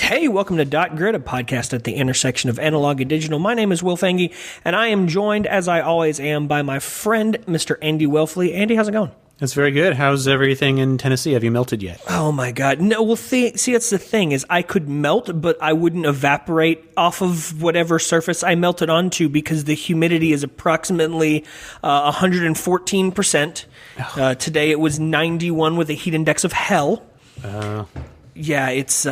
Hey, welcome to Dot Grid, a podcast at the intersection of analog and digital. My name is Will Fenge, and I am joined, as I always am, by my friend, Mr. Andy Welfley. Andy, how's it going? It's very good. How's everything in Tennessee? Have you melted yet? Oh, my God. No, well, see, that's the thing, is I could melt, but I wouldn't evaporate off of whatever surface I melted onto because the humidity is approximately 114%. Today it was 91 with a heat index of hell. Yeah, it's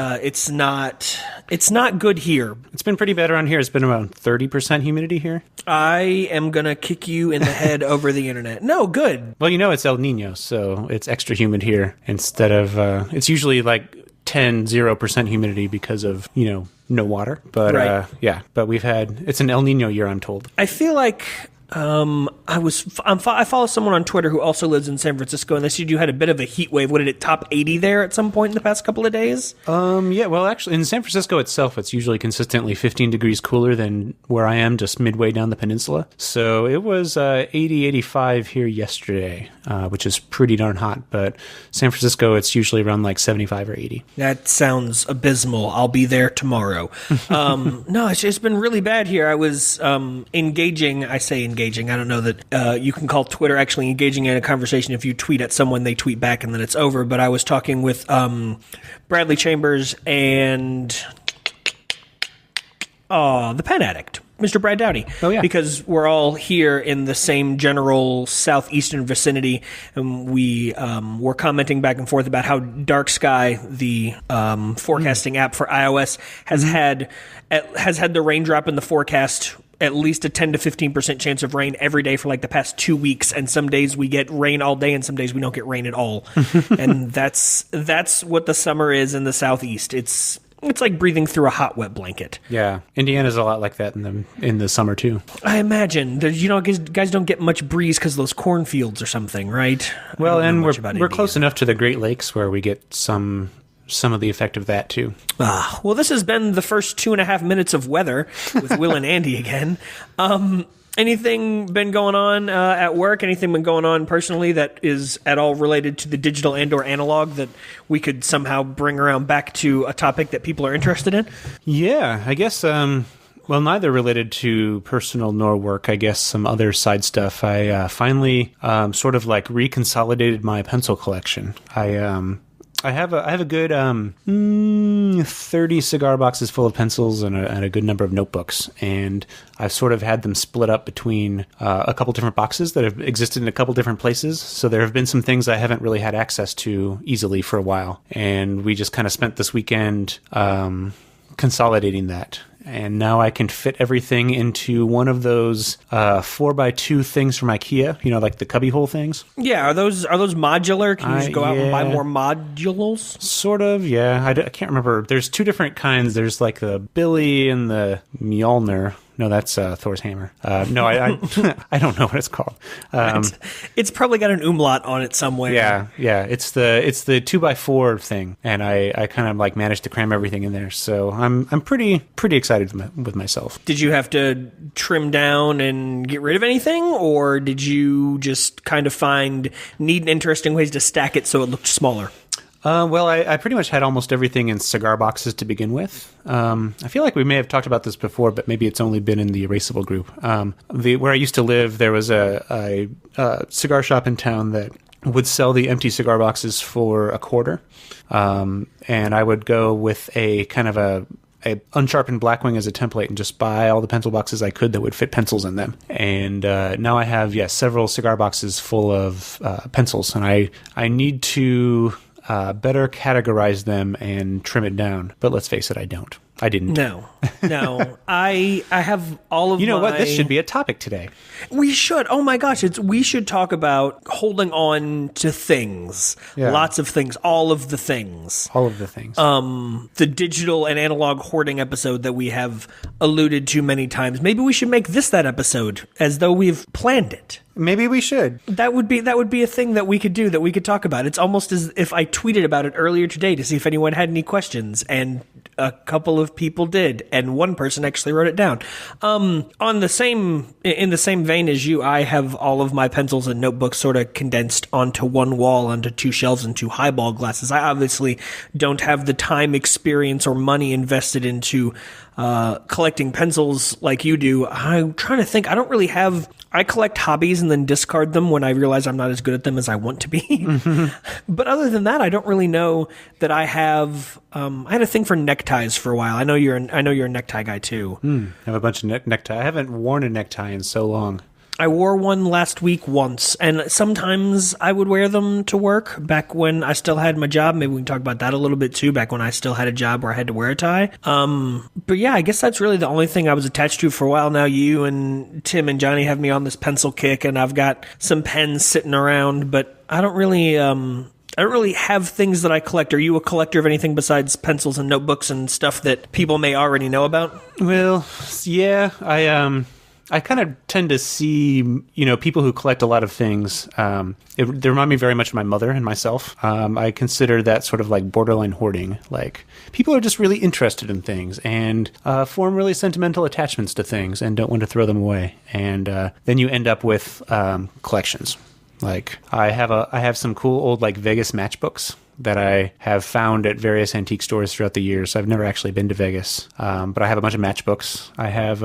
not good here. It's been pretty bad around here. It's been around 30% humidity here. I am gonna kick you in the head over the internet. No, good. Well, it's El Nino, so it's extra humid here instead of it's usually like 0% humidity because of, no water. But right. But it's an El Nino year, I'm told. I feel like I follow someone on Twitter who also lives in San Francisco, and they said you had a bit of a heat wave. What did it top 80 there at some point in the past couple of days? Yeah, well, actually, in San Francisco itself, it's usually consistently 15 degrees cooler than where I am, just midway down the peninsula. So it was 80, 85 here yesterday, which is pretty darn hot. But San Francisco, it's usually around like 75 or 80. That sounds abysmal. I'll be there tomorrow. No, it's been really bad here. I was engaging. I say engaging. I don't know that you can call Twitter actually engaging in a conversation. If you tweet at someone, they tweet back, and then it's over. But I was talking with Bradley Chambers and the pen addict, Mr. Brad Dowdy. Oh, yeah. Because we're all here in the same general southeastern vicinity, and we were commenting back and forth about how Dark Sky, the forecasting app for iOS, has had the raindrop in the forecast at least a 10 to 15% chance of rain every day for like the past 2 weeks, and some days we get rain all day and some days we don't get rain at all. And that's what the summer is in the southeast. It's like breathing through a hot, wet blanket. Yeah, Indiana's a lot like that in the summer too. I imagine. Guys don't get much breeze because of those cornfields or something, right? Well, and we're close enough to the Great Lakes where we get some of the effect of that too. Well, this has been the first 2.5 minutes of weather with Will and Andy again. Anything been going on at work? Anything been going on personally that is at all related to the digital and or analog that we could somehow bring around back to a topic that people are interested in? Yeah, I guess, well, neither related to personal nor work. I guess some other side stuff. I finally sort of like reconsolidated my pencil collection. I have a good 30 cigar boxes full of pencils and a good number of notebooks, and I've sort of had them split up between a couple different boxes that have existed in a couple different places. So there have been some things I haven't really had access to easily for a while, and we just kind of spent this weekend consolidating that. And now I can fit everything into one of those 4x2 things from IKEA, like the cubbyhole things. Yeah, are those modular? Can you just go out and buy more modules? Sort of, yeah. I can't remember. There's two different kinds. There's like the Billy and the Mjolnir. No, that's Thor's hammer. No, I I don't know what it's called. It's probably got an umlaut on it somewhere. Yeah. It's the 2x4 thing, and I kind of like managed to cram everything in there. So I'm pretty excited with myself. Did you have to trim down and get rid of anything, or did you just kind of find neat and interesting ways to stack it so it looked smaller? Well, I pretty much had almost everything in cigar boxes to begin with. I feel like we may have talked about this before, but maybe it's only been in the Erasable group. Where I used to live, there was a cigar shop in town that would sell the empty cigar boxes for $0.25. And I would go with a kind of a unsharpened Blackwing as a template and just buy all the pencil boxes I could that would fit pencils in them. And now I have, several cigar boxes full of pencils, and I need to better categorize them and trim it down. But let's face it, I don't. I didn't. No. I have all of what? This should be a topic today. We should. Oh my gosh. We should talk about holding on to things. Yeah. Lots of things. All of the things. All of the things. The digital and analog hoarding episode that we have alluded to many times. Maybe we should make that episode as though we've planned it. Maybe we should. That would be a thing that we could do, that we could talk about. It's almost as if I tweeted about it earlier today to see if anyone had any questions, and a couple of people did, and one person actually wrote it down. In the same vein as you, I have all of my pencils and notebooks sort of condensed onto one wall, onto two shelves and two highball glasses. I obviously don't have the time, experience, or money invested into collecting pencils like you do. I'm trying to think. I collect hobbies and then discard them when I realize I'm not as good at them as I want to be. Mm-hmm. But other than that, I don't really know that I have. I had a thing for neckties for a while. I know you're a necktie guy too. I have a bunch of necktie. I haven't worn a necktie in so long. I wore one last week once, and sometimes I would wear them to work back when I still had my job. Maybe we can talk about that a little bit too, back when I still had a job where I had to wear a tie. But yeah, I guess that's really the only thing I was attached to for a while now. You and Tim and Johnny have me on this pencil kick, and I've got some pens sitting around, but I don't really have things that I collect. Are you a collector of anything besides pencils and notebooks and stuff that people may already know about? Well, yeah, I kind of tend to see, people who collect a lot of things. They remind me very much of my mother and myself. I consider that sort of like borderline hoarding. Like, people are just really interested in things and form really sentimental attachments to things and don't want to throw them away. And then you end up with collections. Like, I have some cool old like Vegas matchbooks that I have found at various antique stores throughout the years. I've never actually been to Vegas, but I have a bunch of matchbooks. I have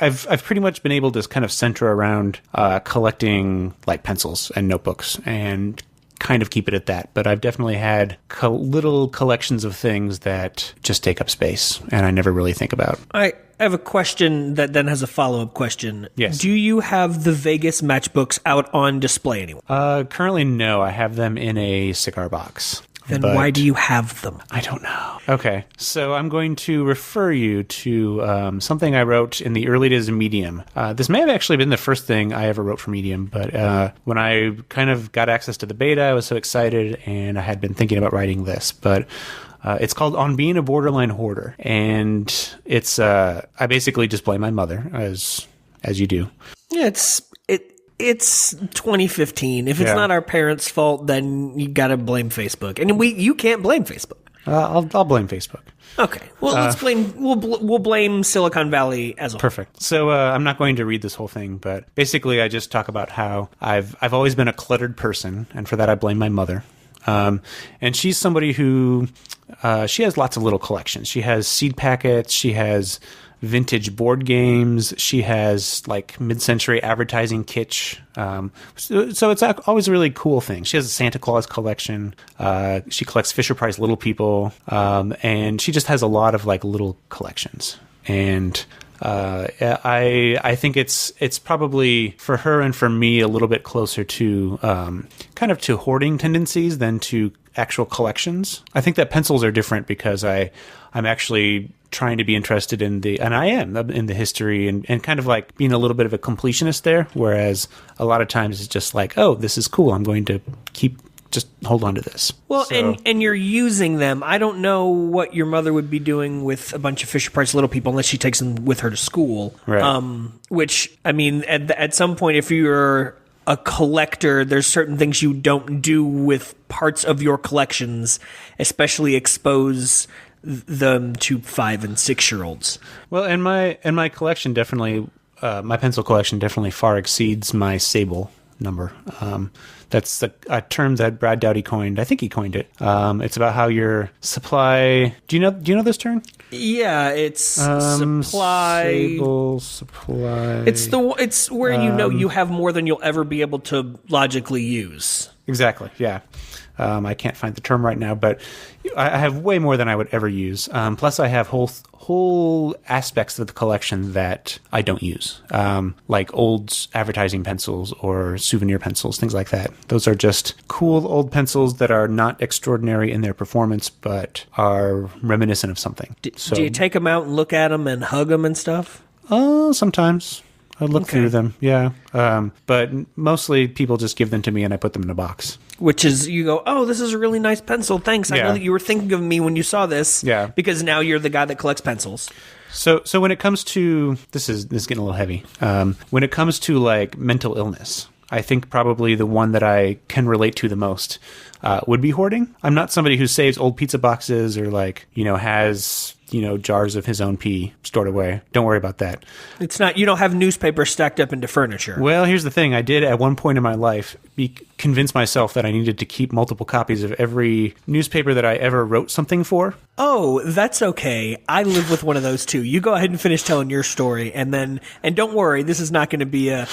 I've pretty much been able to kind of center around collecting like pencils and notebooks and kind of keep it at that. But I've definitely had little collections of things that just take up space and I never really think about. I have a question that then has a follow-up question. Yes. Do you have the Vegas matchbooks out on display anywhere? Currently, no. I have them in a cigar box. Then why do you have them? I don't know. Okay, so I'm going to refer you to something I wrote in the early days of Medium. This may have actually been the first thing I ever wrote for Medium, but when I kind of got access to the beta, I was so excited, and I had been thinking about writing this. But it's called On Being a Borderline Hoarder, and it's I basically just blame my mother, as you do. Yeah, It's 2015. If it's not our parents' fault, then you got to blame Facebook, and you can't blame Facebook. I'll blame Facebook. Okay. Well, let's blame. We'll blame Silicon Valley as a whole. Perfect. So I'm not going to read this whole thing, but basically, I just talk about how I've always been a cluttered person, and for that, I blame my mother. And she's somebody who she has lots of little collections. She has seed packets. She has vintage board games. She has like mid-century advertising kitsch. So it's always a really cool thing. She has a Santa Claus collection. She collects Fisher-Price Little People. And she just has a lot of like little collections. And I think it's probably for her and for me a little bit closer to kind of to hoarding tendencies than to actual collections. I think that pencils are different because I'm actually trying to be interested in I am in the history and kind of like being a little bit of a completionist there, whereas a lot of times it's just like, oh, this is cool, I'm going to just hold on to this. Well, so. and you're using them. I don't know what your mother would be doing with a bunch of Fisher-Price Little People unless she takes them with her to school. Right. Which, I mean, at some point, if you're a collector, there's certain things you don't do with parts of your collections, especially expose them to 5 and 6-year-olds. Well, and my collection definitely, my pencil collection definitely far exceeds my Sable number. That's a term that Brad Dowdy coined. I think he coined it. It's about how your supply. Do you know this term? Yeah, it's supply. Sable supply. It's where you have more than you'll ever be able to logically use. Exactly. Yeah. I can't find the term right now, but I have way more than I would ever use. Plus, I have whole aspects of the collection that I don't use, like old advertising pencils or souvenir pencils, things like that. Those are just cool old pencils that are not extraordinary in their performance, but are reminiscent of something. Do you take them out and look at them and hug them and stuff? Sometimes. I look through them, yeah. But mostly people just give them to me and I put them in a box. Which is, you go, oh, this is a really nice pencil. Thanks. I know that you were thinking of me when you saw this. Yeah. Because now you're the guy that collects pencils. So when it comes to, this is getting a little heavy. When it comes to like mental illness, I think probably the one that I can relate to the most would be hoarding. I'm not somebody who saves old pizza boxes or has jars of his own pee stored away. Don't worry about that. It's not, you don't have newspaper stacked up into furniture. Well, here's the thing. I did at one point in my life convince myself that I needed to keep multiple copies of every newspaper that I ever wrote something for. Oh, that's okay. I live with one of those too. You go ahead and finish telling your story, and don't worry, this is not going to be a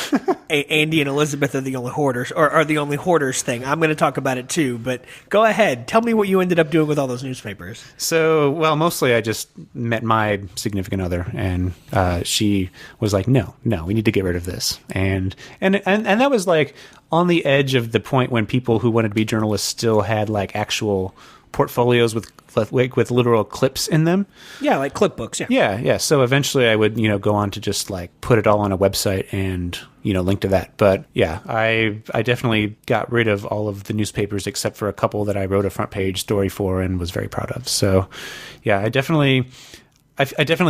Andy and Elizabeth are the only hoarders or are the only hoarders thing. I'm going to talk about it too, but go ahead. Tell me what you ended up doing with all those newspapers. So, well, mostly I just met my significant other, and she was like, "No, we need to get rid of this," and that was like on the edge of the point when people who wanted to be journalists still had like actual portfolios with literal clips in them. Yeah, like clipbooks. Yeah. Yeah. So eventually I would, go on to just like put it all on a website and, link to that. But yeah, I definitely got rid of all of the newspapers except for a couple that I wrote a front page story for and was very proud of. So yeah, I definitely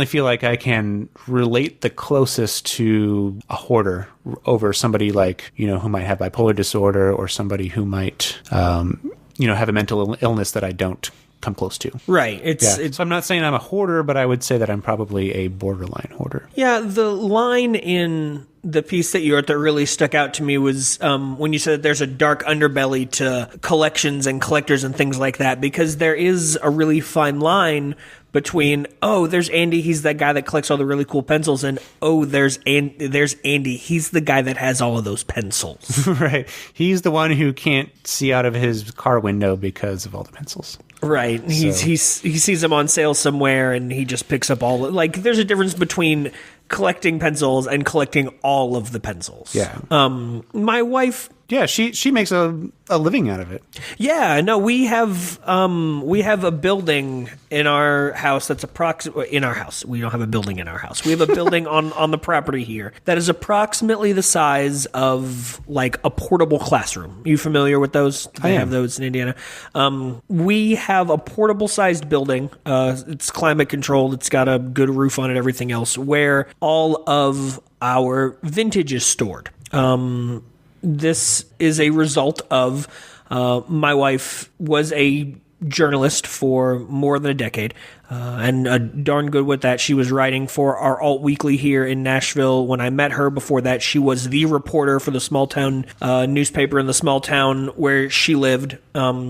feel like I can relate the closest to a hoarder over somebody like, who might have bipolar disorder or somebody who might, have a mental illness that I don't come close to. Right. So I'm not saying I'm a hoarder, but I would say that I'm probably a borderline hoarder. Yeah, the line in the piece that you wrote that really stuck out to me was when you said that there's a dark underbelly to collections and collectors and things like that, because there is a really fine line between, oh, there's Andy, he's that guy that collects all the really cool pencils, and oh, there's Andy, he's the guy that has all of those pencils. Right. He's the one who can't see out of his car window because of all the pencils. Right. He sees them on sale somewhere and he just picks up all, like, there's a difference between collecting pencils and collecting all of the pencils. Yeah. My wife... Yeah, she makes a living out of it. Yeah, no, we have a building in our house that's in our house. We don't have a building in our house. We have a building on the property here that is approximately the size of like a portable classroom. You familiar with those? They have those in Indiana. We have a portable sized building. It's climate controlled. It's got a good roof on it, everything else, where all of our vintage is stored. This is a result of my wife was a journalist for more than a decade, and darn good with that. She was writing for our alt weekly here in Nashville. When I met her before that, she was the reporter for the small town newspaper in the small town where she lived.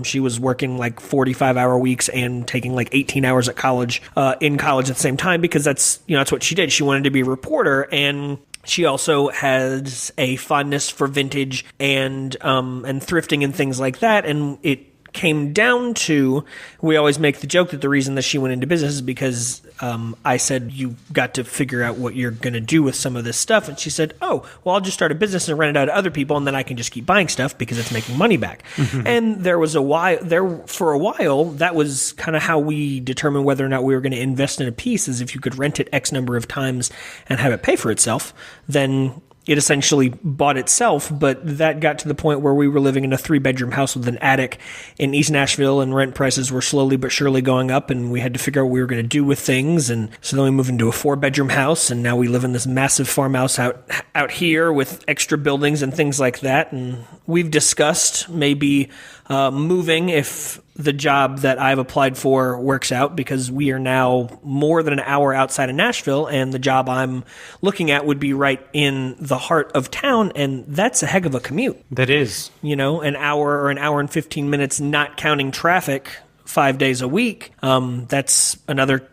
She was working like 45-hour weeks and taking like 18 hours at college, in college at the same time, because that's what she did. She wanted to be a reporter, and she also has a fondness for vintage and thrifting and things like that. And it came down to, we always make the joke that the reason that she went into business is because I said, you got to figure out what you're going to do with some of this stuff. And she said, oh, well, I'll just start a business and rent it out to other people, and then I can just keep buying stuff because it's making money back. Mm-hmm. And for a while, that was kind of how we determined whether or not we were going to invest in a piece, is if you could rent it X number of times and have it pay for itself, then it essentially bought itself. But that got to the point where we were living in a 3-bedroom house with an attic in East Nashville, and rent prices were slowly but surely going up, and we had to figure out what we were going to do with things. And so then we moved into a 4-bedroom house, and now we live in this massive farmhouse out here with extra buildings and things like that. And we've discussed maybe moving if the job that I've applied for works out, because we are now more than an hour outside of Nashville, and the job I'm looking at would be right in the heart of town, and that's a heck of a commute. That is. An hour or an hour and 15 minutes, not counting traffic, 5 days a week. That's another,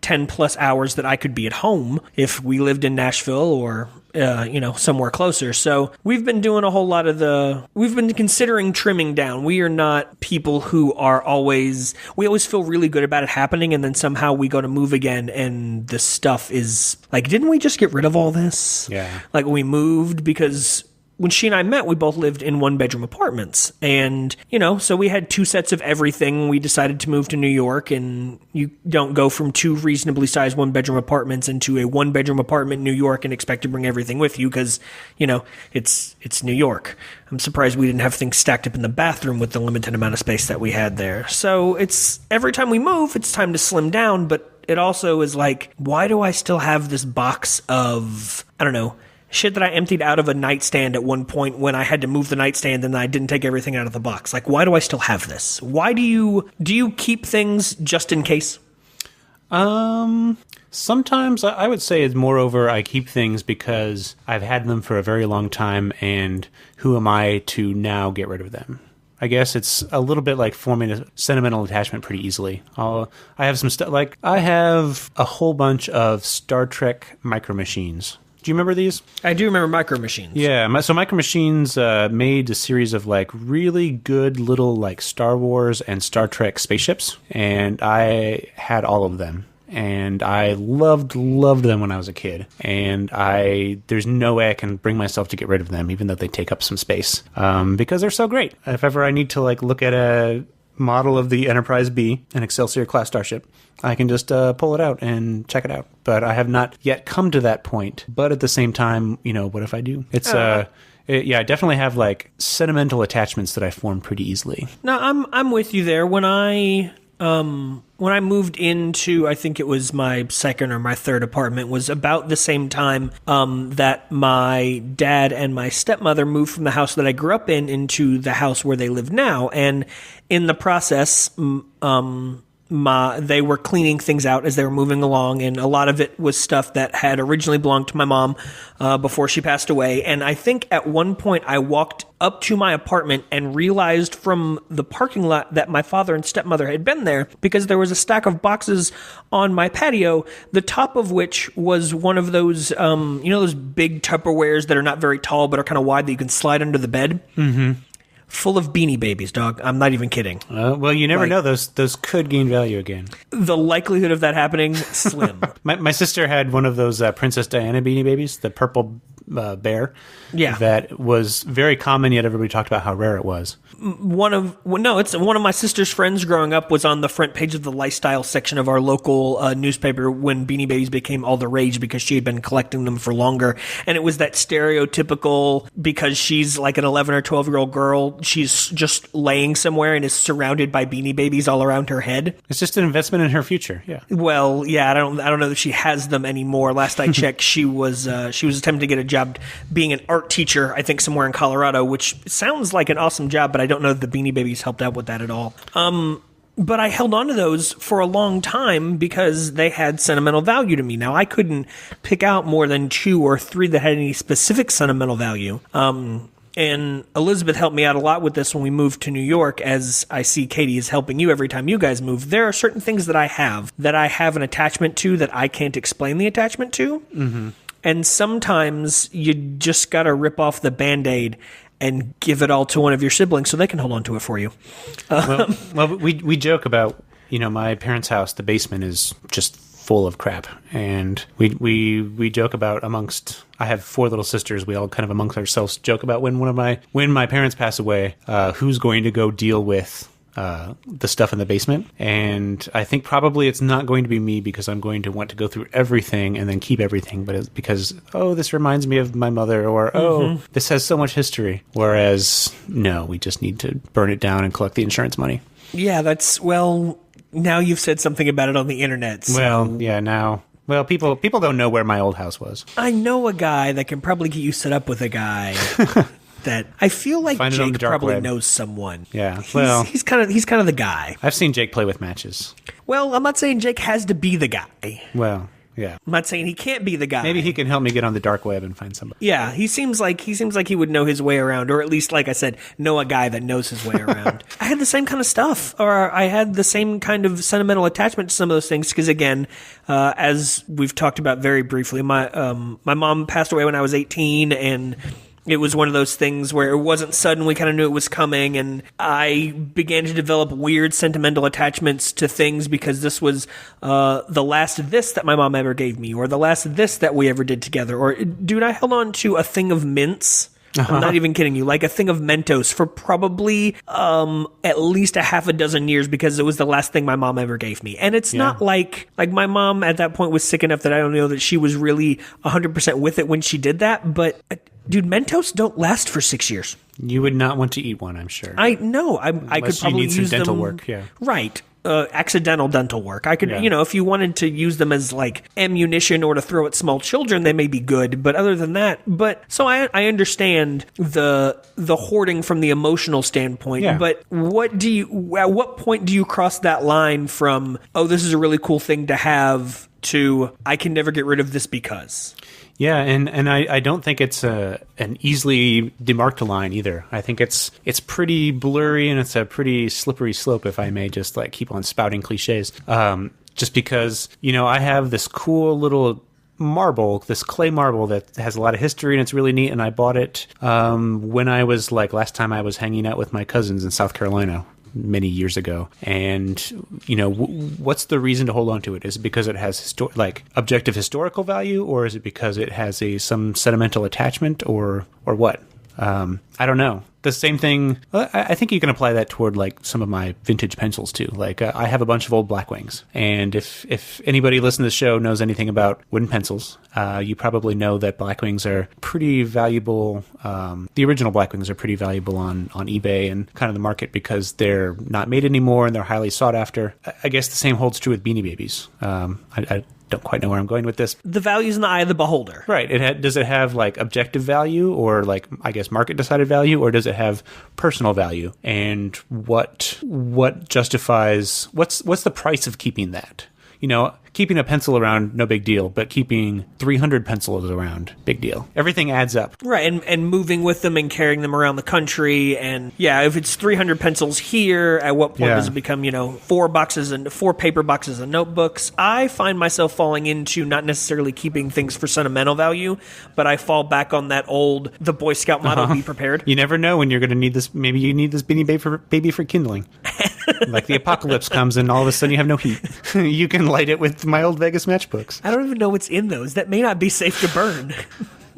10 plus hours that I could be at home if we lived in Nashville or somewhere closer. So we've been doing a whole lot of we've been considering trimming down. We are not people who are we always feel really good about it happening, and then somehow we go to move again and the stuff is like, didn't we just get rid of all this? Yeah. Like, we moved because when she and I met, we both lived in 1-bedroom apartments. And, so we had 2 sets of everything. We decided to move to New York, and you don't go from 2 reasonably sized 1-bedroom apartments into a 1-bedroom apartment in New York and expect to bring everything with you because, it's New York. I'm surprised we didn't have things stacked up in the bathroom with the limited amount of space that we had there. So it's every time we move, it's time to slim down. But it also is like, why do I still have this box of, shit that I emptied out of a nightstand at one point when I had to move the nightstand and I didn't take everything out of the box. Like, why do I still have this? Why do you keep things just in case? Sometimes I would say it's moreover I keep things because I've had them for a very long time, and who am I to now get rid of them? I guess it's a little bit like forming a sentimental attachment pretty easily. I have some stuff, like I have a whole bunch of Star Trek Micro Machines. Do you remember these? I do remember Micro Machines. Yeah, so Micro Machines made a series of like really good little like Star Wars and Star Trek spaceships, and I had all of them. And I loved them when I was a kid. And there's no way I can bring myself to get rid of them, even though they take up some space, because they're so great. If ever I need to like look at a model of the Enterprise B, an Excelsior class starship, I can just pull it out and check it out. But I have not yet come to that point. But at the same time, what if I do? It's yeah, I definitely have like sentimental attachments that I form pretty easily. No, I'm with you there. When I moved into, I think it was my second or my third apartment, was about the same time that my dad and my stepmother moved from the house that I grew up in into the house where they live now. And in the process, they were cleaning things out as they were moving along, and a lot of it was stuff that had originally belonged to my mom before she passed away. And I think at one point I walked up to my apartment and realized from the parking lot that my father and stepmother had been there, because there was a stack of boxes on my patio, the top of which was one of those, those big Tupperwares that are not very tall but are kind of wide that you can slide under the bed. Mm-hmm. Full of Beanie Babies, dog. I'm not even kidding. Well, you never know. Those could gain value again. The likelihood of that happening, slim. My sister had one of those Princess Diana Beanie Babies, the purple bear. Yeah. That was very common, yet everybody talked about how rare it was. It's one of my sister's friends growing up was on the front page of the lifestyle section of our local newspaper when Beanie Babies became all the rage, because she had been collecting them for longer. And it was that stereotypical, because she's like an 11 or 12-year-old girl, she's just laying somewhere and is surrounded by Beanie Babies all around her head. It's just an investment in her future. Yeah. Well, yeah, I don't know that she has them anymore. Last I checked, she was attempting to get a job being an art teacher, I think somewhere in Colorado, which sounds like an awesome job, but I don't know that the Beanie Babies helped out with that at all. But I held on to those for a long time because they had sentimental value to me. Now, I couldn't pick out more than 2 or 3 that had any specific sentimental value. And Elizabeth helped me out a lot with this when we moved to New York, as I see Katie is helping you every time you guys move. There are certain things that I have an attachment to that I can't explain the attachment to. Mm-hmm. And sometimes you just got to rip off the Band-Aid and give it all to one of your siblings so they can hold on to it for you. Well, we joke about, my parents' house, the basement is just full of crap. And we joke about I have 4 little sisters, we all kind of amongst ourselves joke about when my parents pass away, who's going to go deal with the stuff in the basement. And I think probably it's not going to be me, because I'm going to want to go through everything and then keep everything, but it's because, this reminds me of my mother, or this has so much history. Whereas no, we just need to burn it down and collect the insurance money. Yeah, now you've said something about it on the internet. So. Well, yeah, now. Well, people don't know where my old house was. I know a guy that can probably get you set up with a guy that I feel like Jake probably knows someone. Yeah, well, he's kind of the guy. I've seen Jake play with matches. Well, I'm not saying Jake has to be the guy. Well, yeah. I'm not saying he can't be the guy. Maybe he can help me get on the dark web and find somebody. Yeah, he seems like he would know his way around, or at least, like I said, know a guy that knows his way around. I had the same kind of stuff, or I had the same kind of sentimental attachment to some of those things, because again, as we've talked about very briefly, my mom passed away when I was 18, and it was one of those things where it wasn't sudden. We kind of knew it was coming, and I began to develop weird sentimental attachments to things because this was the last this that my mom ever gave me, or the last this that we ever did together. Or, dude, I held on to a thing of mints. I'm not even kidding you. Like a thing of Mentos for probably at least a half a dozen years, because it was the last thing my mom ever gave me. And it's not like my mom at that point was sick enough that I don't know that she was really 100% with it when she did that. But dude, Mentos don't last for 6 years. You would not want to eat one, I'm sure. I know. I could probably you need some use dental them, work. Yeah, right. accidental dental work. I could, if you wanted to use them as like ammunition or to throw at small children, they may be good. But other than that, so I understand the hoarding from the emotional standpoint. Yeah. But at what point do you cross that line from, oh, this is a really cool thing to have, to I can never get rid of this because? Yeah, and I don't think it's an easily demarked line either. I think it's pretty blurry, and it's a pretty slippery slope, if I may just like keep on spouting cliches. Just because, I have this cool little marble, this clay marble that has a lot of history, and it's really neat, and I bought it when I was last time I was hanging out with my cousins in South Carolina many years ago. And what's the reason to hold on to it? Is it because it has objective historical value, or is it because it has some sentimental attachment, or what? I don't know. The same thing, I think you can apply that toward some of my vintage pencils too. I have a bunch of old Blackwings, and if anybody listening to the show knows anything about wooden pencils, you probably know that Blackwings are pretty valuable. The original Blackwings are pretty valuable on eBay and kind of the market because they're not made anymore and they're highly sought after. I guess the same holds true with Beanie Babies. I don't quite know where I'm going with this. The value's in the eye of the beholder. Right. Does it have objective value, or I guess market decided value, or does it have personal value? And what justifies what's the price of keeping that? Keeping a pencil around, no big deal, but keeping 300 pencils around, big deal. Everything adds up. Right, and moving with them and carrying them around the country. And if it's 300 pencils here, at what point does it become, 4 paper boxes and notebooks? I find myself falling into not necessarily keeping things for sentimental value, but I fall back on that old, the Boy Scout motto, be prepared. You never know when you're going to need this. Maybe you need this Beanie Baby for kindling. The apocalypse comes and all of a sudden you have no heat. You can light it with my old Vegas matchbooks. I don't even know what's in those. That may not be safe to burn.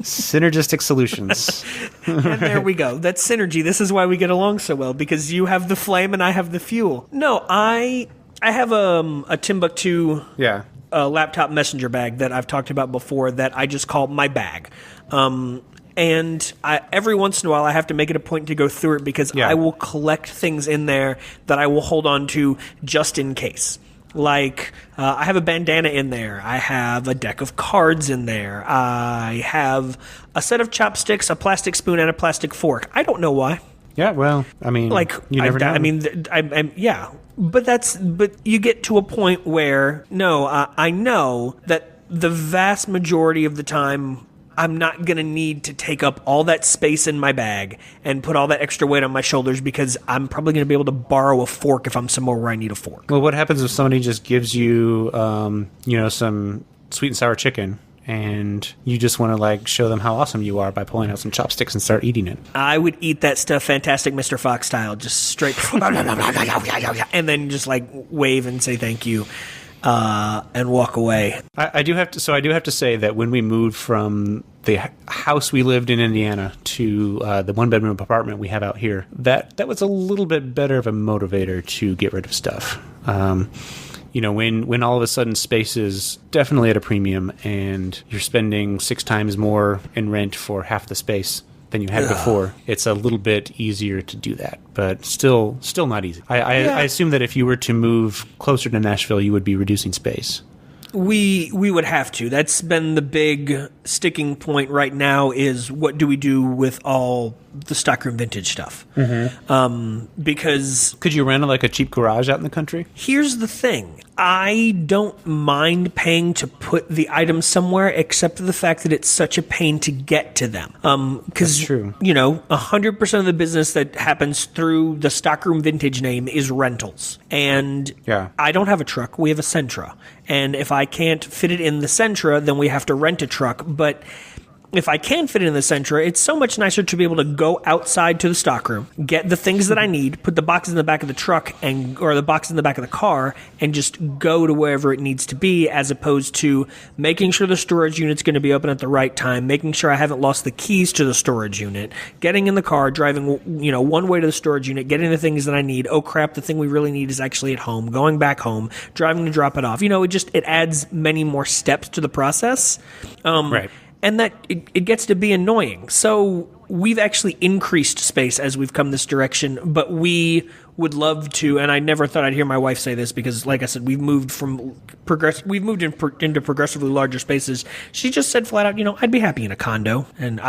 Synergistic solutions. And there we go. That's synergy. This is why we get along so well, because you have the flame and I have the fuel. No, I have a Timbuktu laptop messenger bag that I've talked about before that I just call my bag. And every once in a while, I have to make it a point to go through it because I will collect things in there that I will hold on to just in case. I have a bandana in there. I have a deck of cards in there. I have a set of chopsticks, a plastic spoon, and a plastic fork. I don't know why. Yeah, well, I mean, you never know. I mean, but you get to a point where, I know that the vast majority of the time, I'm not going to need to take up all that space in my bag and put all that extra weight on my shoulders because I'm probably going to be able to borrow a fork if I'm somewhere where I need a fork. Well, what happens if somebody just gives you, some sweet and sour chicken and you just want to show them how awesome you are by pulling out some chopsticks and start eating it? I would eat that stuff Fantastic Mr. Fox style, just straight, and then just wave and say thank you. And walk away. I do have to say that when we moved from the house we lived in Indiana to the one-bedroom apartment we have out here, that was a little bit better of a motivator to get rid of stuff. When all of a sudden space is definitely at a premium and you're spending 6 times more in rent for half the space than you had before, it's a little bit easier to do that, but still not easy. I assume that if you were to move closer to Nashville, you would be reducing space. We would have to. That's been the big sticking point right now is what do we do with all the stockroom vintage stuff? Mm-hmm. Because... Could you rent a cheap garage out in the country? Here's the thing. I don't mind paying to put the items somewhere, except for the fact that it's such a pain to get to them. Because, That's true. 100% of the business that happens through the stockroom vintage name is rentals. And I don't have a truck. We have a Sentra. And if I can't fit it in the Sentra, then we have to rent a truck. But if I can fit it in the Sentra, it's so much nicer to be able to go outside to the stockroom, get the things that I need, put the boxes in the back of the truck or the boxes in the back of the car, and just go to wherever it needs to be, as opposed to making sure the storage unit's going to be open at the right time, making sure I haven't lost the keys to the storage unit, getting in the car, driving one way to the storage unit, getting the things that I need. Oh crap, the thing we really need is actually at home. Going back home, driving to drop it off. It adds many more steps to the process. Right. And that it gets to be annoying. So we've actually increased space as we've come this direction, but we would love to, and I never thought I'd hear my wife say this because, like I said, we've moved into progressively larger spaces. She just said flat out, I'd be happy in a condo, and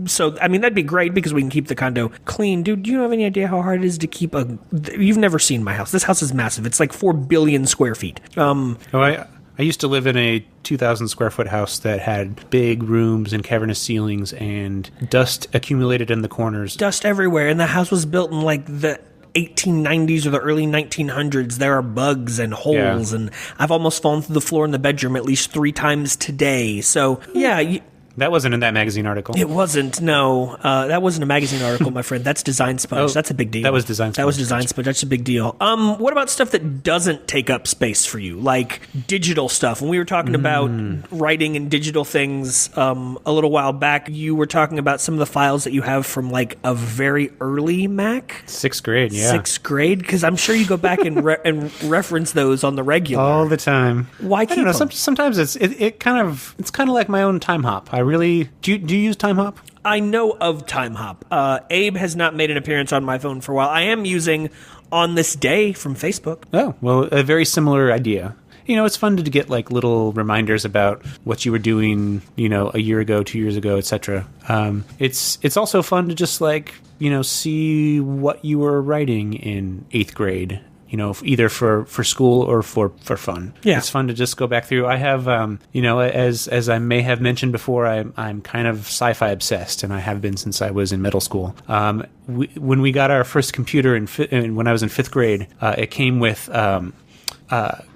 so I mean that'd be great because we can keep the condo clean. Dude, do you have any idea how hard it is to keep You've never seen my house. This house is massive. It's like 4 billion square feet. I used to live in a 2,000 square foot house that had big rooms and cavernous ceilings and dust accumulated in the corners. Dust everywhere, and the house was built in like the 1890s or the early 1900s. There are bugs and holes, and I've almost fallen through the floor in the bedroom at least 3 times today. So, yeah. That wasn't in that magazine article. It wasn't, no. That wasn't a magazine article, my friend. That's Design Sponge. That's a big deal. That was Design Sponge. That was Design Sponge. That's a big deal. What about stuff that doesn't take up space for you, like digital stuff? When we were talking about writing and digital things a little while back, you were talking about some of the files that you have from like a very early Mac. 6th grade, yeah. 6th grade? Because I'm sure you go back and reference those on the regular. All the time. Why keep I don't know. them? Sometimes it's kind of like my own time hop. Do you use time hop? I know of Time Hop. Abe has not made an appearance on my phone for a while. I am using On This Day from Facebook. Oh, well, a very similar idea. It's fun to get like little reminders about what you were doing, a year ago, 2 years ago, etc. It's also fun to just like, see what you were writing in 8th grade. Either for school or for fun. Yeah. It's fun to just go back through. I have, as I may have mentioned before, I'm kind of sci-fi obsessed, and I have been since I was in middle school. When we got our first computer when I was in 5th grade, it came with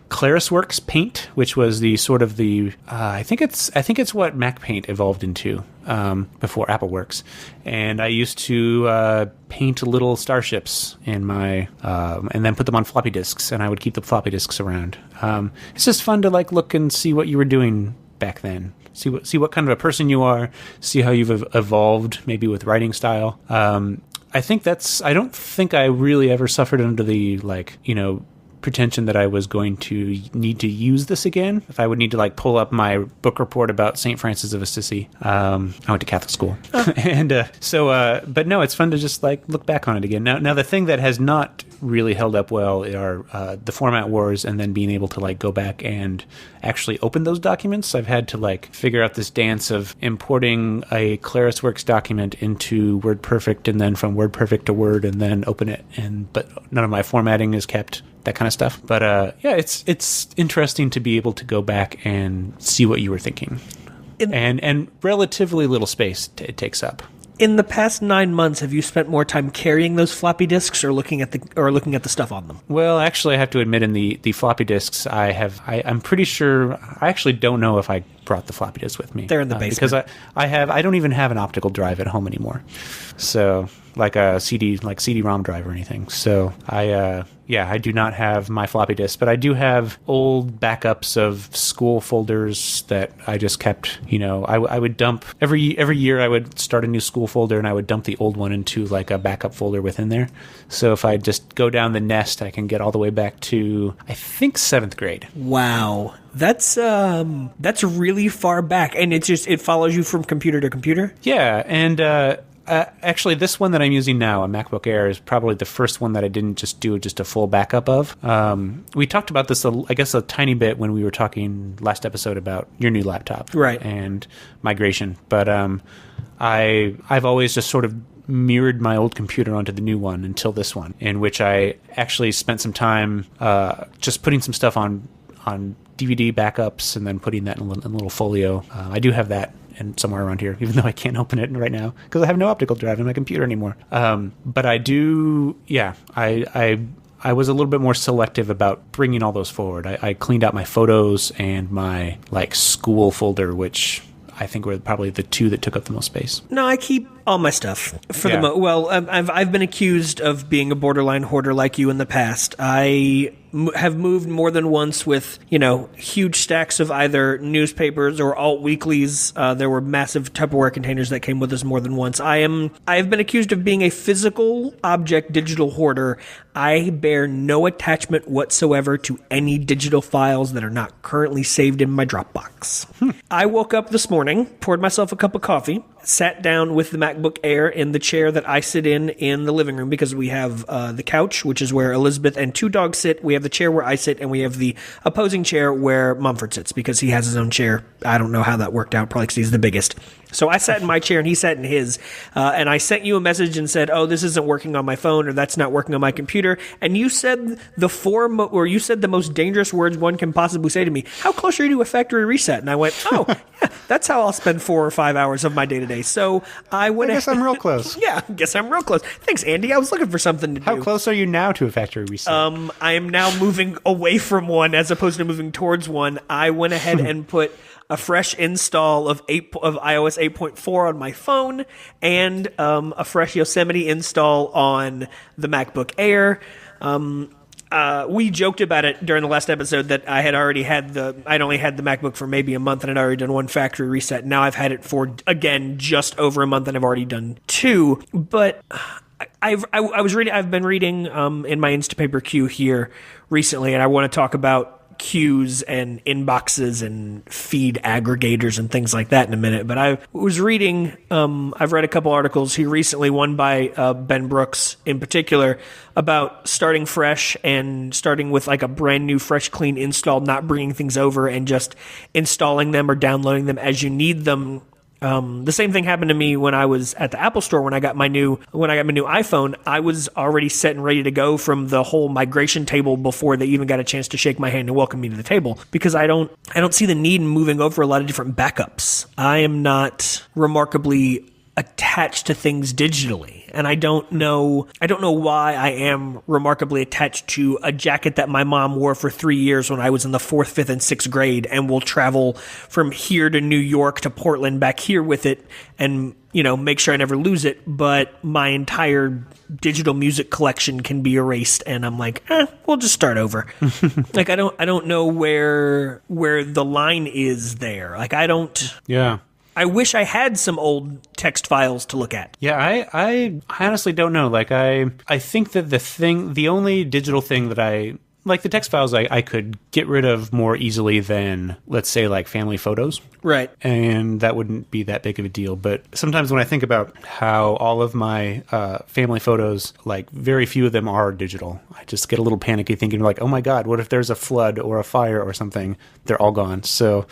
ClarisWorks Paint, which was the sort of I think it's what Mac Paint evolved into before AppleWorks, and I used to paint little starships in my and then put them on floppy disks, and I would keep the floppy disks around. It's just fun to like look and see what you were doing back then. See what kind of a person you are. See how you've evolved, maybe with writing style. I don't think I really ever suffered under the pretension that I was going to need to use this again. If I would need to like pull up my book report about St. Francis of Assisi. I went to Catholic school. And but no, it's fun to just like look back on it again. Now the thing that has not really held up well are the format wars, and then being able to like go back and actually open those documents. I've had to like figure out this dance of importing a ClarisWorks document into WordPerfect, and then from WordPerfect to Word, and then open it. But none of my formatting is kept. That kind of stuff. But it's interesting to be able to go back and see what you were thinking. And relatively little space it takes up. In the past 9 months, have you spent more time carrying those floppy disks or looking at the stuff on them? Well, actually, I have to admit, in the floppy disks, I'm pretty sure. I actually don't know if I brought the floppy disks with me. They're in the basement because I don't even have an optical drive at home anymore. So like a CD-ROM drive or anything. So I do not have my floppy disk, but I do have old backups of school folders that I just kept. I would dump every year. I would start a new school folder, and I would dump the old one into like a backup folder within there. So if I just go down the nest, I can get all the way back to, I think, 7th grade. Wow. That's really far back, and it follows you from computer to computer. Yeah, and actually, this one that I'm using now, a MacBook Air, is probably the first one that I didn't just do a full backup of. We talked about this, I guess, a tiny bit when we were talking last episode about your new laptop, right, and migration. But I've always just sort of mirrored my old computer onto the new one until this one, in which I actually spent some time just putting some stuff on DVD backups and then putting that in a little folio. I do have that and somewhere around here, even though I can't open it right now because I have no optical drive in my computer anymore. But I do, I was a little bit more selective about bringing all those forward. I cleaned out my photos and my like school folder, which I think were probably the two that took up the most space. No, I keep all my stuff for the well. I've been accused of being a borderline hoarder like you in the past. I have moved more than once with huge stacks of either newspapers or alt weeklies. There were massive Tupperware containers that came with us more than once. I have been accused of being a physical object digital hoarder. I bear no attachment whatsoever to any digital files that are not currently saved in my Dropbox. I woke up this morning, poured myself a cup of coffee, sat down with the MacBook Air in the chair that I sit in the living room, because we have the couch, which is where Elizabeth and 2 dogs sit. We have the chair where I sit, and we have the opposing chair where Mumford sits, because he has his own chair. I don't know how that worked out, probably because he's the biggest. So I sat in my chair and he sat in his, and I sent you a message and said, "Oh, this isn't working on my phone, or that's not working on my computer." And you said you said the most dangerous words one can possibly say to me. "How close are you to a factory reset?" And I went, "Oh, yeah, that's how I'll spend 4 or 5 hours of my day to day." So I went. I guess I'm real close. Yeah, I guess I'm real close. Thanks, Andy. I was looking for something to do. How close are you now to a factory reset? I am now moving away from one as opposed to moving towards one. I went ahead and put a fresh install of iOS 8.4 on my phone, and a fresh Yosemite install on the MacBook Air. We joked about it during the last episode that I'd only had the MacBook for maybe a month, and I'd already done 1 factory reset. Now I've had it for, again, just over a month, and I've already done 2. But I've been reading in my Instapaper queue here recently, and I want to talk about queues and inboxes and feed aggregators and things like that in a minute. But I was reading, I've read a couple articles here recently, one by Ben Brooks in particular, about starting fresh and starting with like a brand new, fresh, clean install, not bringing things over and just installing them or downloading them as you need them. The same thing happened to me when I was at the Apple Store when I got my new iPhone. I was already set and ready to go from the whole migration table before they even got a chance to shake my hand and welcome me to the table, because I don't see the need in moving over a lot of different backups. I am not remarkably attached to things digitally, and I don't know why I am remarkably attached to a jacket that my mom wore for 3 years when I was in the 4th, 5th, and 6th grade, and will travel from here to New York to Portland back here with it, and make sure I never lose it. But my entire digital music collection can be erased, and I'm like, we'll just start over. Like I don't know where the line is there. Like I don't. Yeah. I wish I had some old text files to look at. Yeah, I honestly don't know. Like, I think that the only digital thing that like the text files I could get rid of more easily than, let's say, like family photos. Right. And that wouldn't be that big of a deal. But sometimes when I think about how all of my family photos, like very few of them are digital, I just get a little panicky thinking like, oh my God, what if there's a flood or a fire or something? They're all gone. So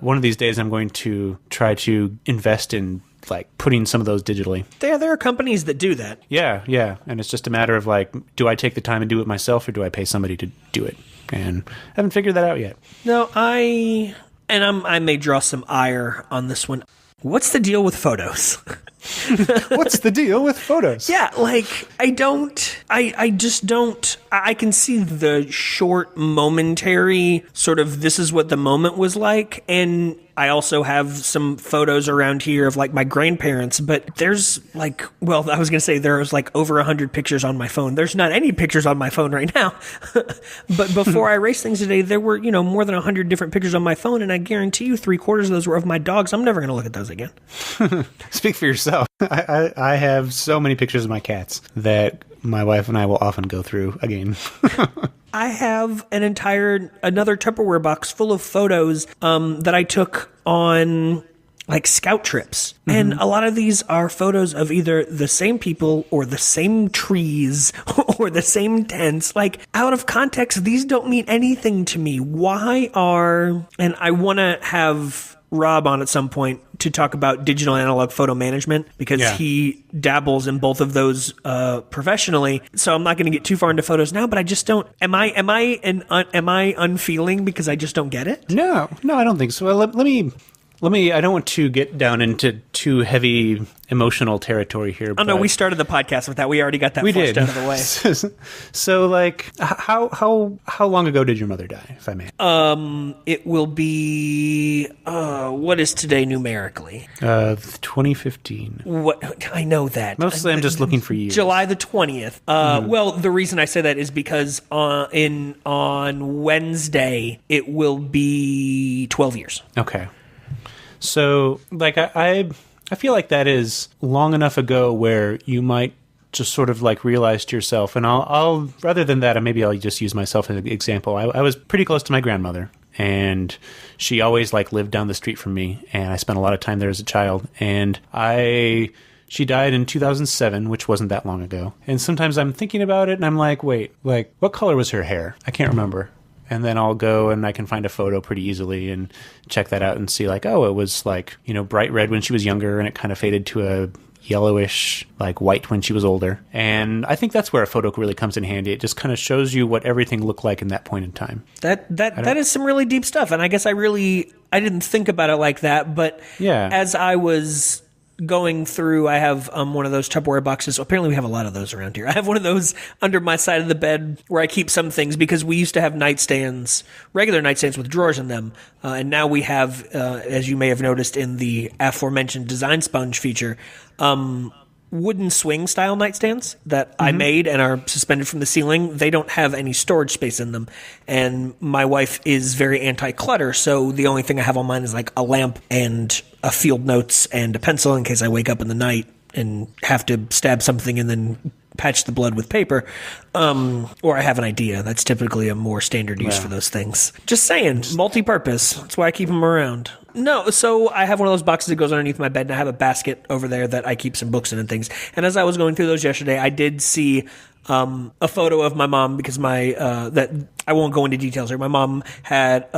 one of these days I'm going to try to invest in like putting some of those digitally. There are companies that do that. Yeah. And it's just a matter of like, do I take the time and do it myself, or do I pay somebody to do it? And I haven't figured that out yet. No, I may draw some ire on this one. What's the deal with photos? What's the deal with photos? Yeah, like, I just don't. I can see the short, momentary sort of this is what the moment was like, and I also have some photos around here of, like, my grandparents, but there's, like, well, I was going to say there's, like, over 100 pictures on my phone. There's not any pictures on my phone right now. But before I erased things today, there were, more than 100 different pictures on my phone, and I guarantee you 3/4 of those were of my dogs. I'm never going to look at those again. Speak for yourself. I have so many pictures of my cats that my wife and I will often go through again. I have another Tupperware box full of photos that I took on like scout trips. Mm-hmm. And a lot of these are photos of either the same people or the same trees or the same tents. Like, out of context, these don't mean anything to me. And I want to have Rob on at some point to talk about digital analog photo management, because he dabbles in both of those professionally. So I'm not going to get too far into photos now, but I just don't. Am I unfeeling because I just don't get it? No, I don't think so. Let me. I don't want to get down into too heavy emotional territory here. Oh, no, we started the podcast with that. We already got that flushed out of the way. So, like, how long ago did your mother die, if I may? It will be, what is today numerically? 2015. What? I know that. Mostly I'm just looking for years. July the 20th. Well, the reason I say that is because on Wednesday, it will be 12 years. Okay. So, like, I feel like that is long enough ago where you might just sort of like realize to yourself, and I'll rather than that, maybe I'll just use myself as an example. I was pretty close to my grandmother, and she always like lived down the street from me, and I spent a lot of time there as a child. And she died in 2007, which wasn't that long ago. And sometimes I'm thinking about it, and I'm like, wait, like what color was her hair? I can't remember. And then I'll go and I can find a photo pretty easily and check that out and see like, oh, it was like, you know, bright red when she was younger, and it kind of faded to a yellowish, like white when she was older. And I think that's where a photo really comes in handy. It just kind of shows you what everything looked like in that point in time. That is some really deep stuff. And I guess I didn't think about it like that. But yeah, as I was going through, I have one of those Tupperware boxes. Apparently we have a lot of those around here. I have one of those under my side of the bed where I keep some things, because we used to have nightstands, regular nightstands with drawers in them. And now we have, as you may have noticed in the aforementioned Design Sponge feature, wooden swing style nightstands that I made and are suspended from the ceiling. They don't have any storage space in them. And my wife is very anti-clutter, so the only thing I have on mine is like a lamp and a field notes and a pencil in case I wake up in the night and have to stab something and then patch the blood with paper. Or I have an idea. That's typically a more standard use for those things. Just saying, multi-purpose. That's why I keep them around. No, so I have one of those boxes that goes underneath my bed, and I have a basket over there that I keep some books in and things. And as I was going through those yesterday, I did see a photo of my mom, because that I won't go into details here. My mom had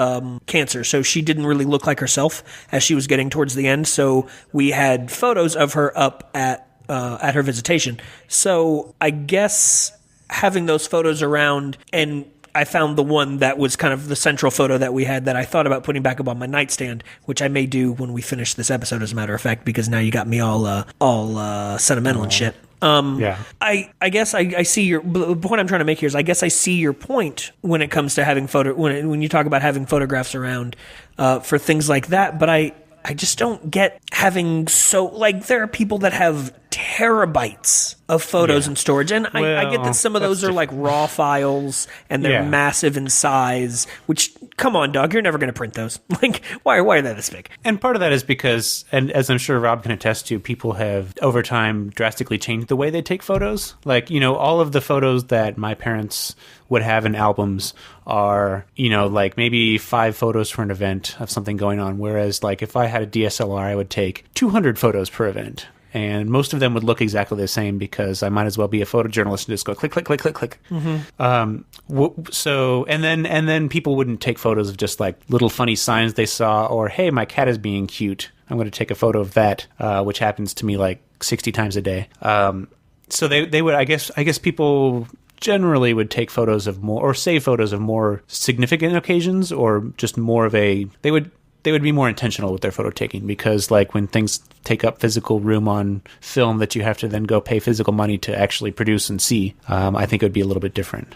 cancer, so she didn't really look like herself as she was getting towards the end. So we had photos of her up at her visitation. So I guess having those photos around, and I found the one that was kind of the central photo that we had that I thought about putting back up on my nightstand, which I may do when we finish this episode, as a matter of fact, because now you got me all sentimental and shit. I guess I see the point I'm trying to make here is I guess I see your point when it comes to having when you talk about having photographs around for things like that, but I just don't get having there are people that have terabytes of photos in storage, and I get that some of those are like raw files and they're massive in size, which, come on, dog, you're never going to print those. Like, why are they this big? And part of that is because, and as I'm sure Rob can attest to, people have over time drastically changed the way they take photos. Like, you know, all of the photos that my parents would have in albums are, you know, like maybe 5 photos for an event of something going on, whereas like if I had a DSLR, I would take 200 photos per event. And most of them would look exactly the same, because I might as well be a photojournalist and just go click, click, click, click, click. So, and then people wouldn't take photos of just like little funny signs they saw, or, hey, my cat is being cute, I'm going to take a photo of that, which happens to me like 60 times a day. So they would, I guess people generally would take photos of more, or save photos of more significant occasions, or just more of they would be more intentional with their photo taking, because like when things take up physical room on film that you have to then go pay physical money to actually produce and see, I think it would be a little bit different.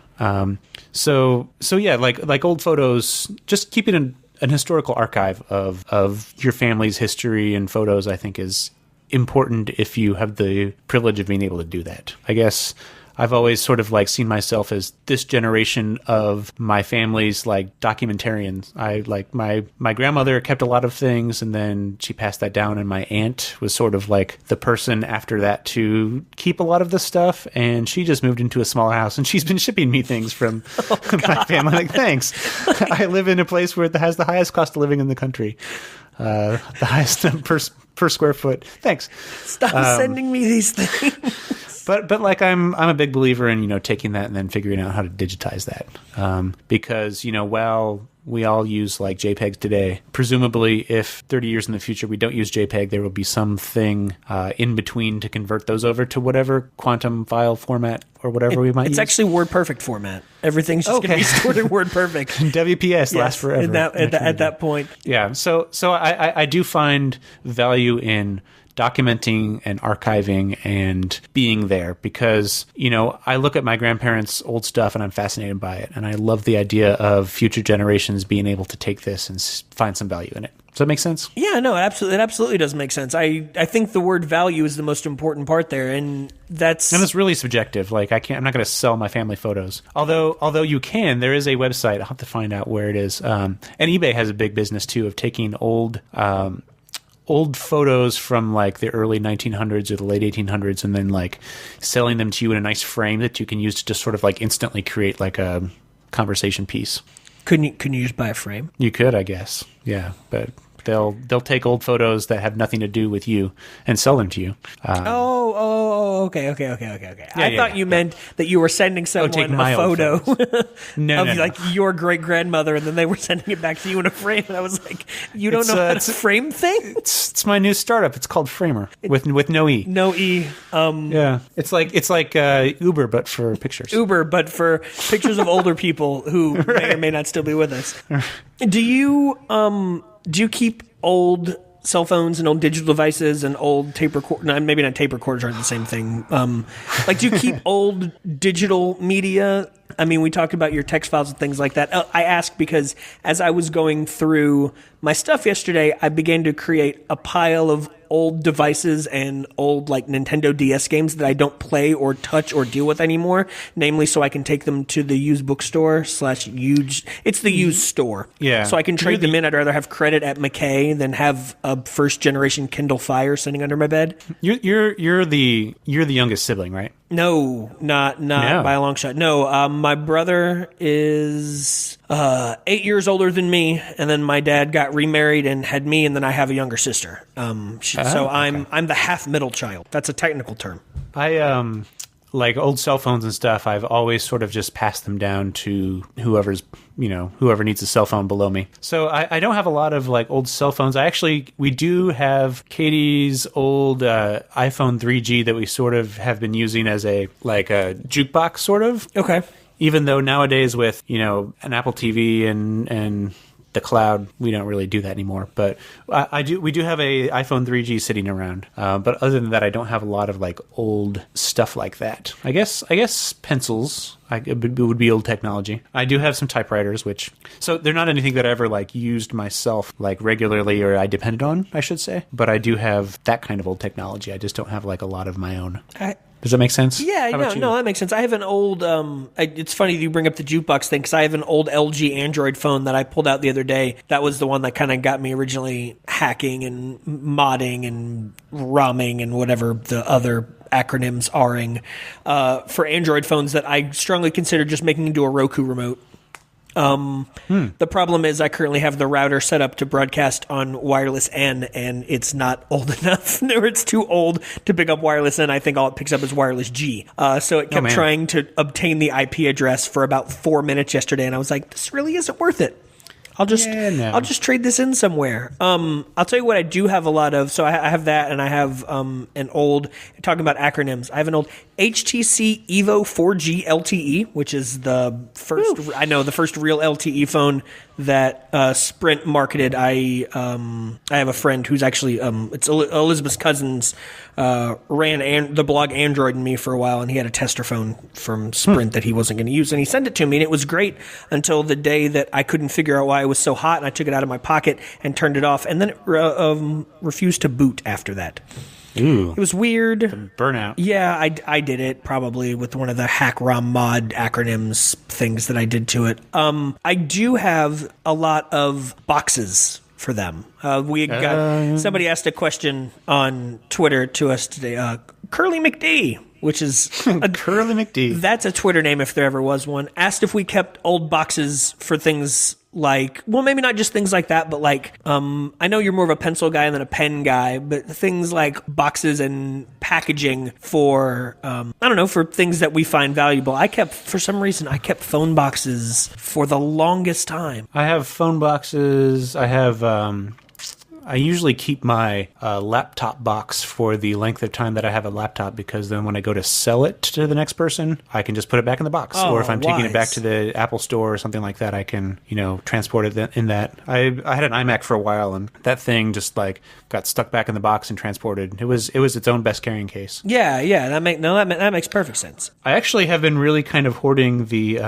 So yeah, like old photos, just keeping an historical archive of your family's history and photos, I think is important if you have the privilege of being able to do that. I guess I've always sort of like seen myself as this generation of my family's like documentarians. I like my grandmother kept a lot of things, and then she passed that down, and my aunt was sort of like the person after that to keep a lot of the stuff, and she just moved into a smaller house, and she's been shipping me things from my family. Like, thanks. I live in a place where it has the highest cost of living in the country. The highest per square foot. Thanks. Stop sending me these things. But like I'm a big believer in, you know, taking that and then figuring out how to digitize that, because, you know, while we all use like JPEGs today, presumably if 30 years in the future we don't use JPEG, there will be something in between to convert those over to whatever quantum file format or whatever we might use. It's actually WordPerfect format. Everything's just going to be stored in WordPerfect. WPS lasts forever. At that point. Yeah. So I do find value in documenting and archiving and being there, because, you know, I look at my grandparents' old stuff and I'm fascinated by it, and I love the idea of future generations being able to take this and find some value in it. Does that make sense? Yeah, no, it absolutely does make sense. I think the word value is the most important part there, and it's really subjective. Like I'm not going to sell my family photos. Although you can, there is a website. I'll have to find out where it is. And eBay has a big business too of taking old photos from like the early 1900s or the late 1800s, and then like selling them to you in a nice frame that you can use to just sort of like instantly create like a conversation piece. Couldn't you just buy a frame? You could, I guess. Yeah, but they'll take old photos that have nothing to do with you and sell them to you. Okay. I thought you meant that you were sending someone a photo of like your great grandmother, and then they were sending it back to you in a frame. And I was like, you don't know how to frame thing? It's my new startup. It's called Framer with no e. No e. Yeah, it's like Uber, but for pictures. Uber, but for pictures of older people who may or may not still be with us. Do you keep old cell phones and old digital devices and old tape record? No, maybe not tape recorders aren't the same thing. Like, do you keep old digital media? I mean, we talked about your text files and things like that. I ask because as I was going through my stuff yesterday, I began to create a pile of old devices and old like Nintendo DS games that I don't play or touch or deal with anymore, namely so I can take them to the used bookstore / used. It's the used store. Yeah. So I can trade them in. I'd rather have credit at McKay than have a first generation Kindle Fire sitting under my bed. You're the youngest sibling, right? No, not by a long shot. No, my brother is 8 years older than me, and then my dad got remarried and had me, and then I have a younger sister. So I'm the half middle child. That's a technical term. I like old cell phones and stuff. I've always sort of just passed them down to whoever needs a cell phone below me. So I don't have a lot of like old cell phones. We do have Katie's old iPhone 3G that we sort of have been using as a jukebox sort of. Okay. Even though nowadays with, an Apple TV and the cloud, we don't really do that anymore. But we do have a iPhone 3G sitting around. But other than that, I don't have a lot of like old stuff like that. I guess pencils it would be old technology. I do have some typewriters, so they're not anything that I ever like used myself like regularly or I depended on, I should say. But I do have that kind of old technology. I just don't have like a lot of my own. Does that make sense? Yeah, no, that makes sense. I have an old, it's funny you bring up the jukebox thing, because I have an old LG Android phone that I pulled out the other day. That was the one that kind of got me originally hacking and modding and ROMing and whatever the other acronyms are for Android phones that I strongly consider just making into a Roku remote. The problem is I currently have the router set up to broadcast on wireless N, and it's not old enough, or it's too old to pick up wireless N. I think all it picks up is wireless G. So it kept trying to obtain the IP address for about 4 minutes yesterday, and I was like, this really isn't worth it. I'll just trade this in somewhere. I'll tell you what I do have a lot of. So I have that, and I have an old, talking about acronyms, I have an old HTC Evo 4G LTE, which is the first, the first real LTE phone that Sprint marketed. I have a friend who's actually, it's Elizabeth's cousin's, ran the blog Android and Me for a while, and he had a tester phone from Sprint that he wasn't going to use, and he sent it to me, and it was great until the day that I couldn't figure out why it was so hot, and I took it out of my pocket and turned it off, and then it refused to boot after that. Ooh, it was weird. Burnout. Yeah, I did it probably with one of the hack ROM mod acronyms things that I did to it. I do have a lot of boxes for them. Somebody asked a question on Twitter to us today. Curly McD, which is Curly McD. That's a Twitter name if there ever was one. Asked if we kept old boxes for things like, well, maybe not just things like that, but like, I know you're more of a pencil guy than a pen guy, but things like boxes and packaging for, for things that we find valuable. For some reason, I kept phone boxes for the longest time. I have phone boxes. I usually keep my laptop box for the length of time that I have a laptop, because then when I go to sell it to the next person, I can just put it back in the box. Or if I'm taking it back to the Apple store or something like that, I can, transport it in that. I had an iMac for a while, and that thing just like got stuck back in the box and transported. It was its own best carrying case. Yeah, that makes perfect sense. I actually have been really kind of hoarding the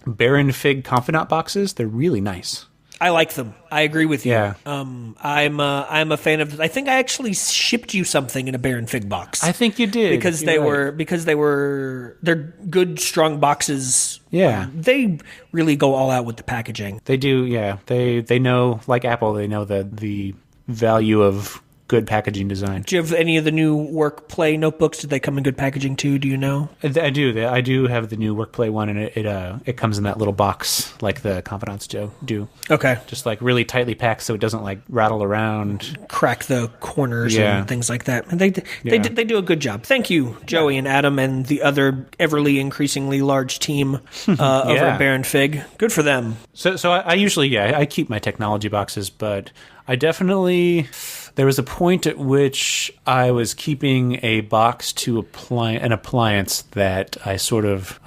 Baron Fig Confidant boxes. They're really nice. I like them. I agree with you. Yeah. I'm a fan of. I think I actually shipped you something in a Baron Fig box. I think you did because they're good, strong boxes. Yeah. They really go all out with the packaging. They do. Yeah. They know, like Apple. They know the value of good packaging design. Do you have any of the new WorkPlay notebooks? Did they come in good packaging too? Do you know? I do. I do have the new WorkPlay one, and it comes in that little box like the Confidants do. Okay. Just like really tightly packed so it doesn't like rattle around. Crack the corners and things like that. And they do a good job. Thank you, Joey and Adam and the other everly increasingly large team over at Baron Fig. Good for them. So I usually, I keep my technology boxes, but I definitely... There was a point at which I was keeping a box to an appliance that I sort of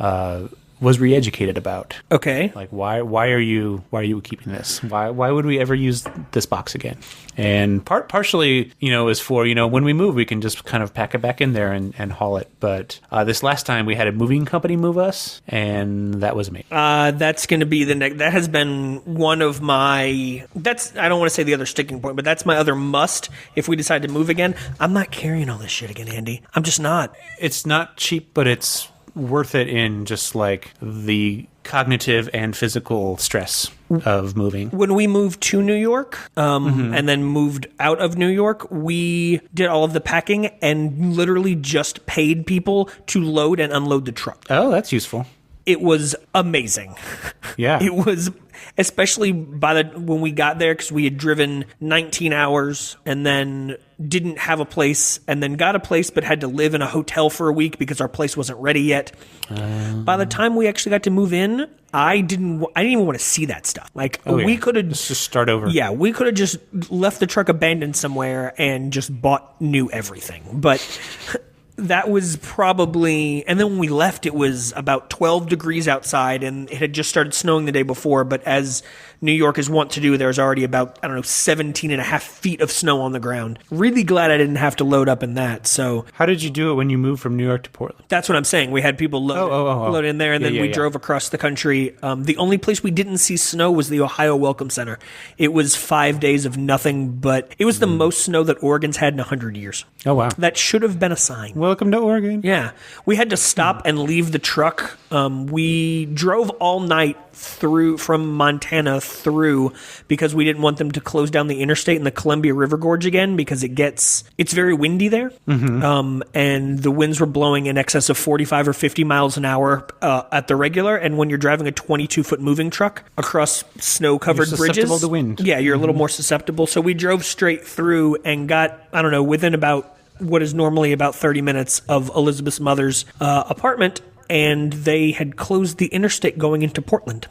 was re-educated about. Okay. Like, why are you keeping this? Why would we ever use this box again? And partially, is for, when we move, we can just kind of pack it back in there and haul it. But this last time we had a moving company move us, and that was me. That's going to be the next. That has been one of my. I don't want to say the other sticking point, but that's my other must. If we decide to move again, I'm not carrying all this shit again, Andy. I'm just not. It's not cheap, but it's worth it in just like the cognitive and physical stress of moving. When we moved to New York and then moved out of New York, we did all of the packing and literally just paid people to load and unload the truck. Oh, that's useful. It was amazing. Yeah. It was, especially when we got there, because we had driven 19 hours and then didn't have a place, and then got a place but had to live in a hotel for a week because our place wasn't ready yet. By the time we actually got to move in, I didn't even want to see that stuff. Like, we could have just start over. Yeah, we could have just left the truck abandoned somewhere and just bought new everything. But that was probably, and then when we left, it was about 12 degrees outside, and it had just started snowing the day before. But as New York is wont to do, there was already about, 17 and a half feet of snow on the ground. Really glad I didn't have to load up in that. So, how did you do it when you moved from New York to Portland? That's what I'm saying. We had people load in there, and then we drove across the country. The only place we didn't see snow was the Ohio Welcome Center. It was 5 days of nothing, but it was the most snow that Oregon's had in 100 years. Oh, wow. That should have been a sign. Welcome to Oregon. Yeah. We had to stop and leave the truck. We drove all night from Montana through because we didn't want them to close down the interstate in the Columbia River Gorge again because it's very windy there. And the winds were blowing in excess of 45 or 50 miles an hour at the regular. And when you're driving a 22-foot moving truck across snow-covered bridges, susceptible to wind. Yeah, you're a little more susceptible. So we drove straight through and got, within about what is normally about 30 minutes of Elizabeth's mother's apartment, and they had closed the interstate going into Portland.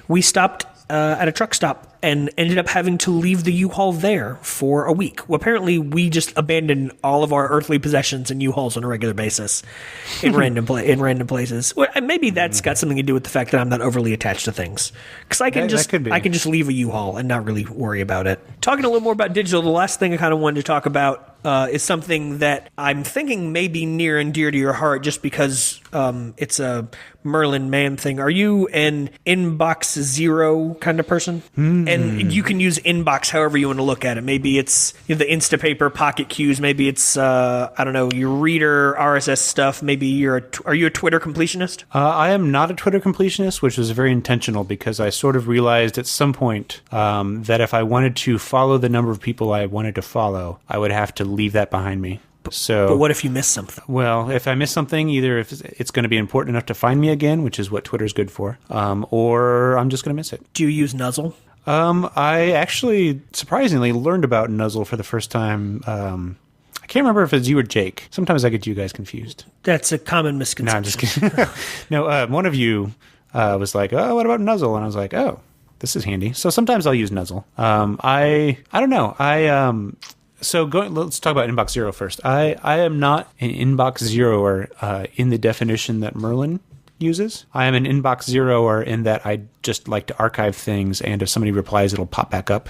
We stopped at a truck stop and ended up having to leave the U-Haul there for a week. Well, apparently, we just abandoned all of our earthly possessions in U-Hauls on a regular basis in random places. Well, maybe that's got something to do with the fact that I'm not overly attached to things. Because I can just leave a U-Haul and not really worry about it. Talking a little more about digital, the last thing I kind of wanted to talk about is something that I'm thinking may be near and dear to your heart just because it's a Merlin Mann thing. Are you an inbox zero kind of person? And you can use inbox however you want to look at it. Maybe it's the Instapaper pocket queues. Maybe it's, your reader RSS stuff. Maybe are you a Twitter completionist? I am not a Twitter completionist, which was very intentional because I sort of realized at some point that if I wanted to follow the number of people I wanted to follow, I would have to leave that behind me. But what if you miss something? Well, if I miss something, either if it's going to be important enough to find me again, which is what Twitter's good for, or I'm just going to miss it. Do you use Nuzzle? I actually surprisingly learned about Nuzzle for the first time. I can't remember if it's you or Jake. Sometimes I get you guys confused. That's a common misconception. No, I'm just kidding. No, one of you was like, "Oh, what about Nuzzle?" And I was like, "Oh, this is handy." So sometimes I'll use Nuzzle. I don't know. So let's talk about Inbox Zero first. I am not an Inbox Zeroer in the definition that Merlin uses. I am an Inbox Zeroer in that I just like to archive things, and if somebody replies, it'll pop back up.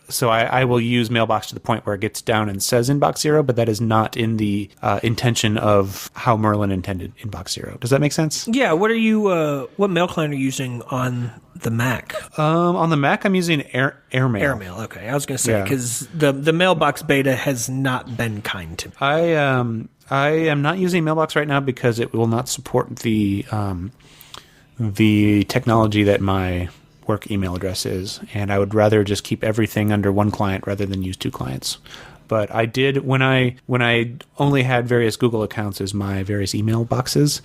So I will use Mailbox to the point where it gets down and says Inbox Zero, but that is not in the intention of how Merlin intended Inbox Zero. Does that make sense? Yeah. What mail client are you using on the Mac? On the Mac, I'm using Airmail. Airmail. Okay, I was going to say because the Mailbox beta has not been kind to me. I am not using Mailbox right now because it will not support the technology that my work email address is, and I would rather just keep everything under one client rather than use two clients. But I did when I only had various Google accounts as my various email boxes.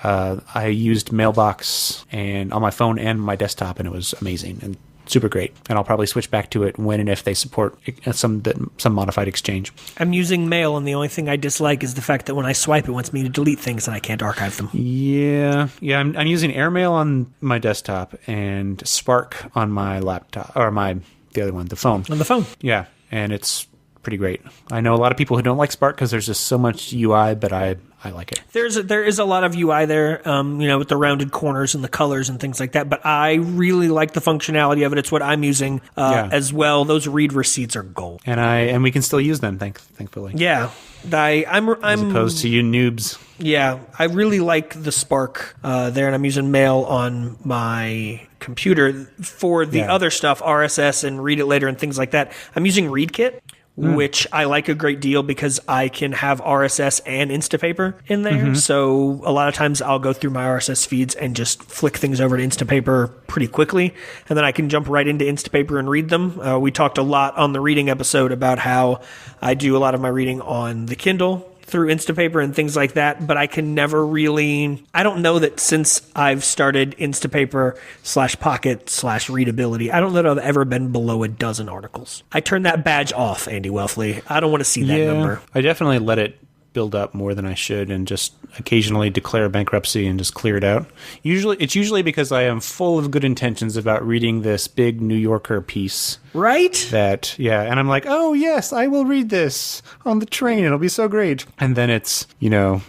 I used Mailbox and on my phone and my desktop, and it was amazing and super great. And I'll probably switch back to it when and if they support some modified Exchange. I'm using Mail, and the only thing I dislike is the fact that when I swipe, it wants me to delete things, and I can't archive them. Yeah. I'm using AirMail on my desktop and Spark on my laptop, or the other one, the phone. On the phone. Yeah, and it's pretty great. I know a lot of people who don't like Spark because there's just so much UI, but I like it. There is a lot of UI there, with the rounded corners and the colors and things like that. But I really like the functionality of it. It's what I'm using as well. Those read receipts are gold, and we can still use them, thankfully. Yeah, I'm as opposed to you noobs. Yeah, I really like the Spark there, and I'm using Mail on my computer for the other stuff, RSS and Read It Later and things like that. I'm using ReadKit. Which I like a great deal because I can have RSS and Instapaper in there. Mm-hmm. So a lot of times I'll go through my RSS feeds and just flick things over to Instapaper pretty quickly. And then I can jump right into Instapaper and read them. We talked a lot on the reading episode about how I do a lot of my reading on the Kindle through Instapaper and things like that, but I can never really... I don't know that since I've started Instapaper /Pocket /Readability, I don't know that I've ever been below a dozen articles. I turned that badge off, Andy Welfley. I don't want to see that number. I definitely let it build up more than I should and just occasionally declare bankruptcy and just clear it out. It's usually because I am full of good intentions about reading this big New Yorker piece. Right? And I'm like, oh yes, I will read this on the train. It'll be so great. And then it's,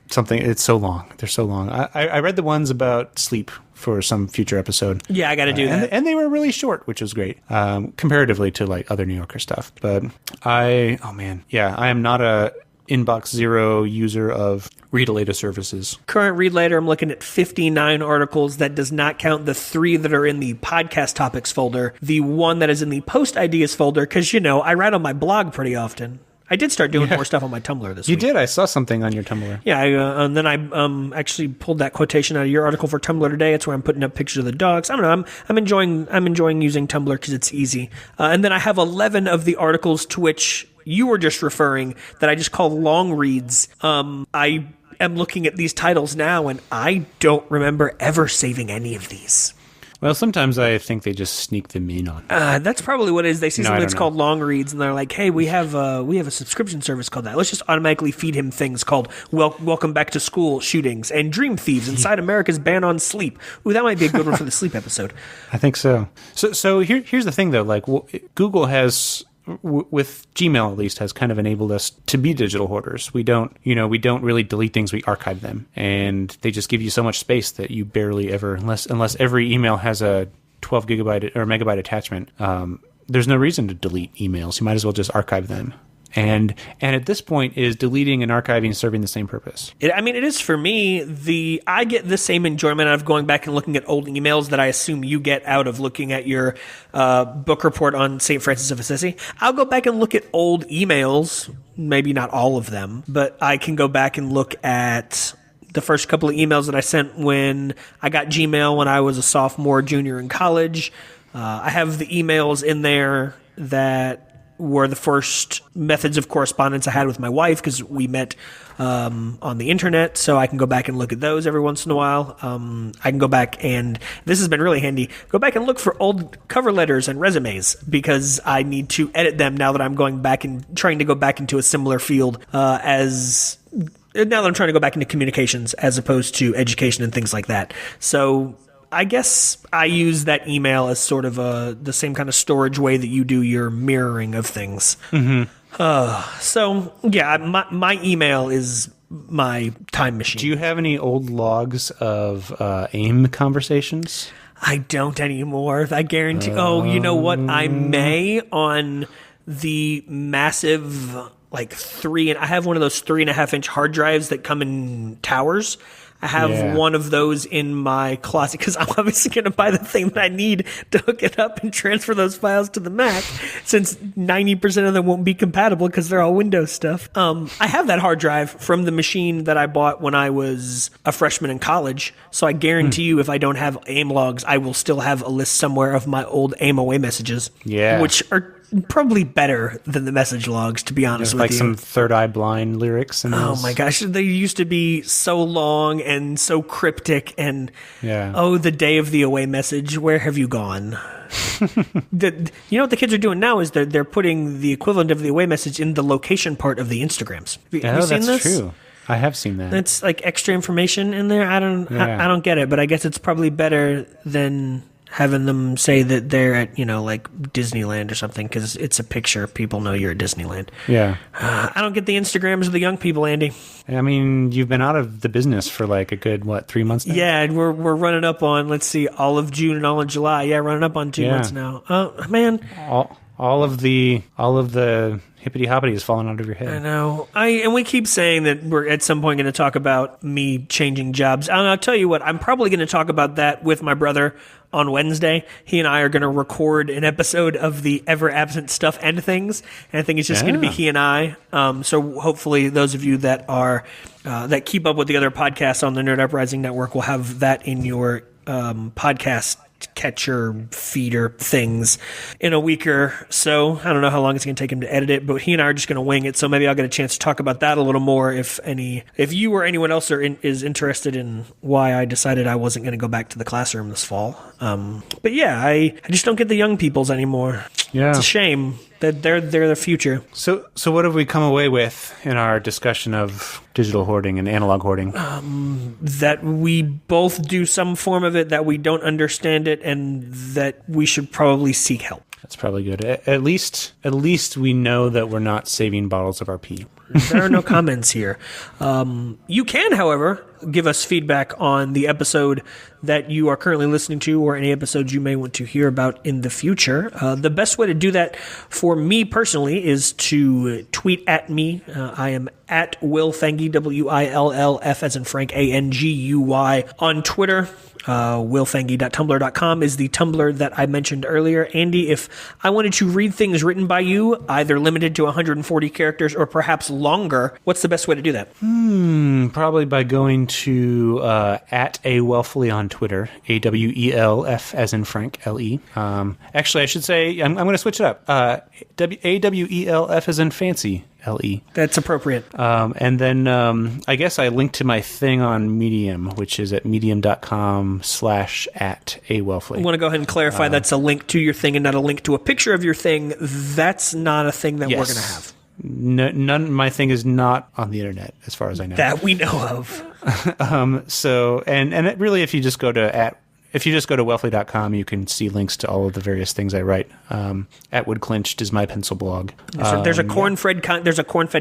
something, it's so long. They're so long. I read the ones about sleep for some future episode. Yeah, I got to do that. And they were really short, which was great, comparatively to like other New Yorker stuff. But I am not a inbox zero user of Read Later services. Current Read Later, I'm looking at 59 articles. That does not count the 3 that are in the podcast topics folder, the 1 that is in the post ideas folder, because, I write on my blog pretty often. I did start doing more stuff on my Tumblr this week. You did? I saw something on your Tumblr. Yeah, and then I actually pulled that quotation out of your article for Tumblr today. It's where I'm putting up pictures of the dogs. I don't know. I'm enjoying using Tumblr because it's easy. And then I have 11 of the articles to which you were just referring that I just call long reads. I am looking at these titles now, and I don't remember ever saving any of these. Well, sometimes I think they just sneak them in on. That's probably what it is. They see something that's called long reads, and they're like, "Hey, we have a subscription service called that. Let's just automatically feed him things called Welcome Back to School shootings and Dream Thieves inside America's ban on sleep." Ooh, that might be a good one for the sleep episode. I think so. So here's the thing, though. Like, Google has, with Gmail at least, has kind of enabled us to be digital hoarders. We don't really delete things, we archive them, and they just give you so much space that you barely ever, unless every email has a 12 gigabyte or megabyte attachment, there's no reason to delete emails. You might as well just archive them. And at this point, is deleting and archiving serving the same purpose? It is for me. I get the same enjoyment out of going back and looking at old emails that I assume you get out of looking at your book report on St. Francis of Assisi. I'll go back and look at old emails, maybe not all of them, but I can go back and look at the first couple of emails that I sent when I got Gmail when I was a sophomore, junior in college. I have the emails in there that were the first methods of correspondence I had with my wife because we met on the internet, so I can go back and look at those every once in a while. I can go back and, this has been really handy, go back and look for old cover letters and resumes because I need to edit them now that I'm going back and trying to go back into a similar field now that I'm trying to go back into communications as opposed to education and things like that. So I guess I use that email as sort of the same kind of storage way that you do your mirroring of things. Mm-hmm. So, yeah, my email is my time machine. Do you have any old logs of AIM conversations? I don't anymore. I guarantee. You know what? I may on the massive, I have one of those 3.5-inch hard drives that come in towers. I have one of those in my closet because I'm obviously going to buy the thing that I need to hook it up and transfer those files to the Mac, since 90% of them won't be compatible because they're all Windows stuff. I have that hard drive from the machine that I bought when I was a freshman in college, so I guarantee you if I don't have AIM logs, I will still have a list somewhere of my old AIM away messages, which are probably better than the message logs, to be honest with like you. some Third Eye Blind lyrics. Oh my gosh, they used to be so long and so cryptic, and the day of the away message, where have you gone? You know what the kids are doing now is they're putting the equivalent of the away message in the location part of the Instagrams. Have you seen this? That's true. I have seen that. It's like extra information in there. I don't get it, but I guess it's probably better than having them say that they're at, like Disneyland or something, because it's a picture. People know you're at Disneyland. Yeah. I don't get the Instagrams of the young people, Andy. I mean, you've been out of the business for like a good, 3 months now? Yeah, and we're running up on, let's see, all of June and all of July. Yeah, running up on 2 months now. Oh, man. All of the hippity hoppity is falling out of your head. I know. And we keep saying that we're at some point going to talk about me changing jobs. And I'll tell you what, I'm probably going to talk about that with my brother on Wednesday. He and I are going to record an episode of the Ever Absent Stuff and Things, and I think it's just going to be he and I. So hopefully those of you that are that keep up with the other podcasts on the Nerd Uprising Network will have that in your podcast catcher feeder things in a week or so. I don't know how long it's going to take him to edit it, but he and I are just going to wing it. So maybe I'll get a chance to talk about that a little more if you or anyone else is interested in why I decided I wasn't going to go back to the classroom this fall. But yeah, I just don't get the young peoples anymore. Yeah. It's a shame that they're the future. So what have we come away with in our discussion of digital hoarding and analog hoarding? That we both do some form of it, that we don't understand it, and that we should probably seek help. That's probably good. At least we know that we're not saving bottles of our pee. There are no comments here. You can, however, give us feedback on the episode that you are currently listening to, or any episodes you may want to hear about in the future. The best way to do that for me personally is to tweet at me. I am at Will Fengy, WILLF as in Frank, ANGUY on Twitter. willfengy.tumblr.com is the Tumblr that I mentioned earlier. Andy, if I wanted to read things written by you, either limited to 140 characters or perhaps longer, what's the best way to do that? Probably by going to at awelfully on Twitter, AWELF as in Frank, LE. Actually, I should say, I'm going to switch it up. AWELF as in Fancy, LE. That's appropriate. And then I guess I linked to my thing on Medium, which is at medium.com/@awelfully. I want to go ahead and clarify that's a link to your thing and not a link to a picture of your thing. That's not a thing that we're going to have. None. My thing is not on the internet, as far as I know. That we know of. So, and it really, if you just go to welfly.com, you can see links to all of the various things I write. At Wood Clinched is my pencil blog. There's a corn-fed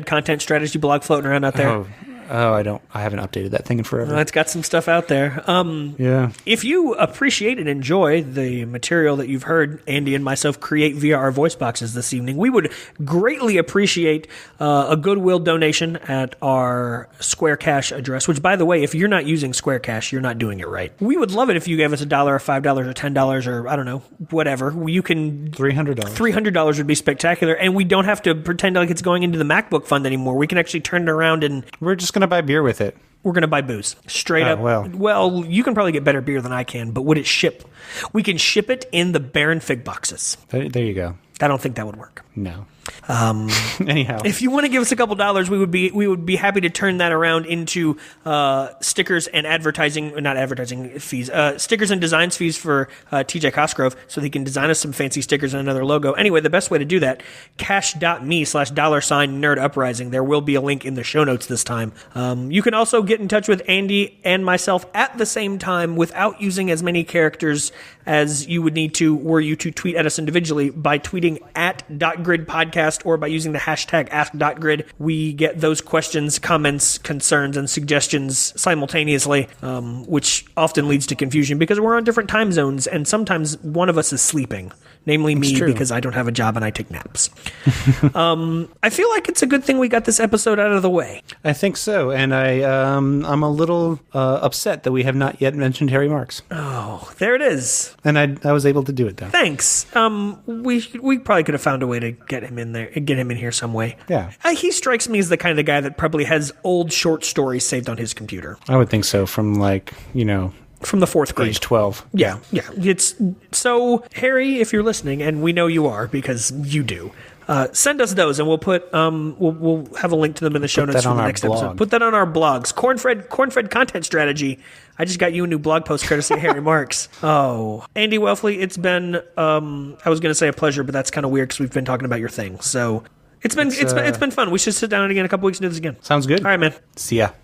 content strategy blog floating around out there. Oh, I haven't updated that thing in forever. It's got some stuff out there. Yeah. If you appreciate and enjoy the material that you've heard Andy and myself create via our voice boxes this evening, we would greatly appreciate a Goodwill donation at our Square Cash address, which, by the way, if you're not using Square Cash, you're not doing it right. We would love it if you gave us $1 or $5 or $10 or, I don't know, whatever. You can... $300. $300 would be spectacular, and we don't have to pretend like it's going into the MacBook fund anymore. We can actually turn it around and... We're just going to buy beer with it. We're going to buy booze. Straight up. Well, you can probably get better beer than I can, but would it ship? We can ship it in the Baron Fig boxes. There you go. I don't think that would work. No. Anyhow, if you want to give us a couple dollars, we would be happy to turn that around into stickers and stickers and designs fees for TJ Cosgrove, so he can design us some fancy stickers and another logo. Anyway, the best way to do that, cash.me/$nerd uprising. There will be a link in the show notes this time. You can also get in touch with Andy and myself at the same time without using as many characters as you would need to were you to tweet at us individually by tweeting at .gridpodcast podcast or by using the hashtag ask.grid. We get those questions, comments, concerns, and suggestions simultaneously, which often leads to confusion because we're on different time zones and sometimes one of us is sleeping, namely me, because I don't have a job and I take naps. I feel like it's a good thing we got this episode out of the way. I think so, and I'm a little upset that we have not yet mentioned Harry Marks. Oh, there it is. And I was able to do it, though. Thanks. We probably could have found a way to get him in there, get him in here some way. Yeah. He strikes me as the kind of guy that probably has old short stories saved on his computer. I would think so, from from the 4th grade. Age 12. Yeah. It's so, Harry, if you're listening, and we know you are because you do, send us those, and we'll put we'll have a link to them in the show notes for the next episode. Put that on our blogs. Cornfred content strategy. I just got you a new blog post courtesy of Harry Marks. Oh, Andy Welfley, it's been I was going to say a pleasure, but that's kind of weird because we've been talking about your thing. So it's been fun. We should sit down again in a couple weeks and do this again. Sounds good. All right, man. See ya.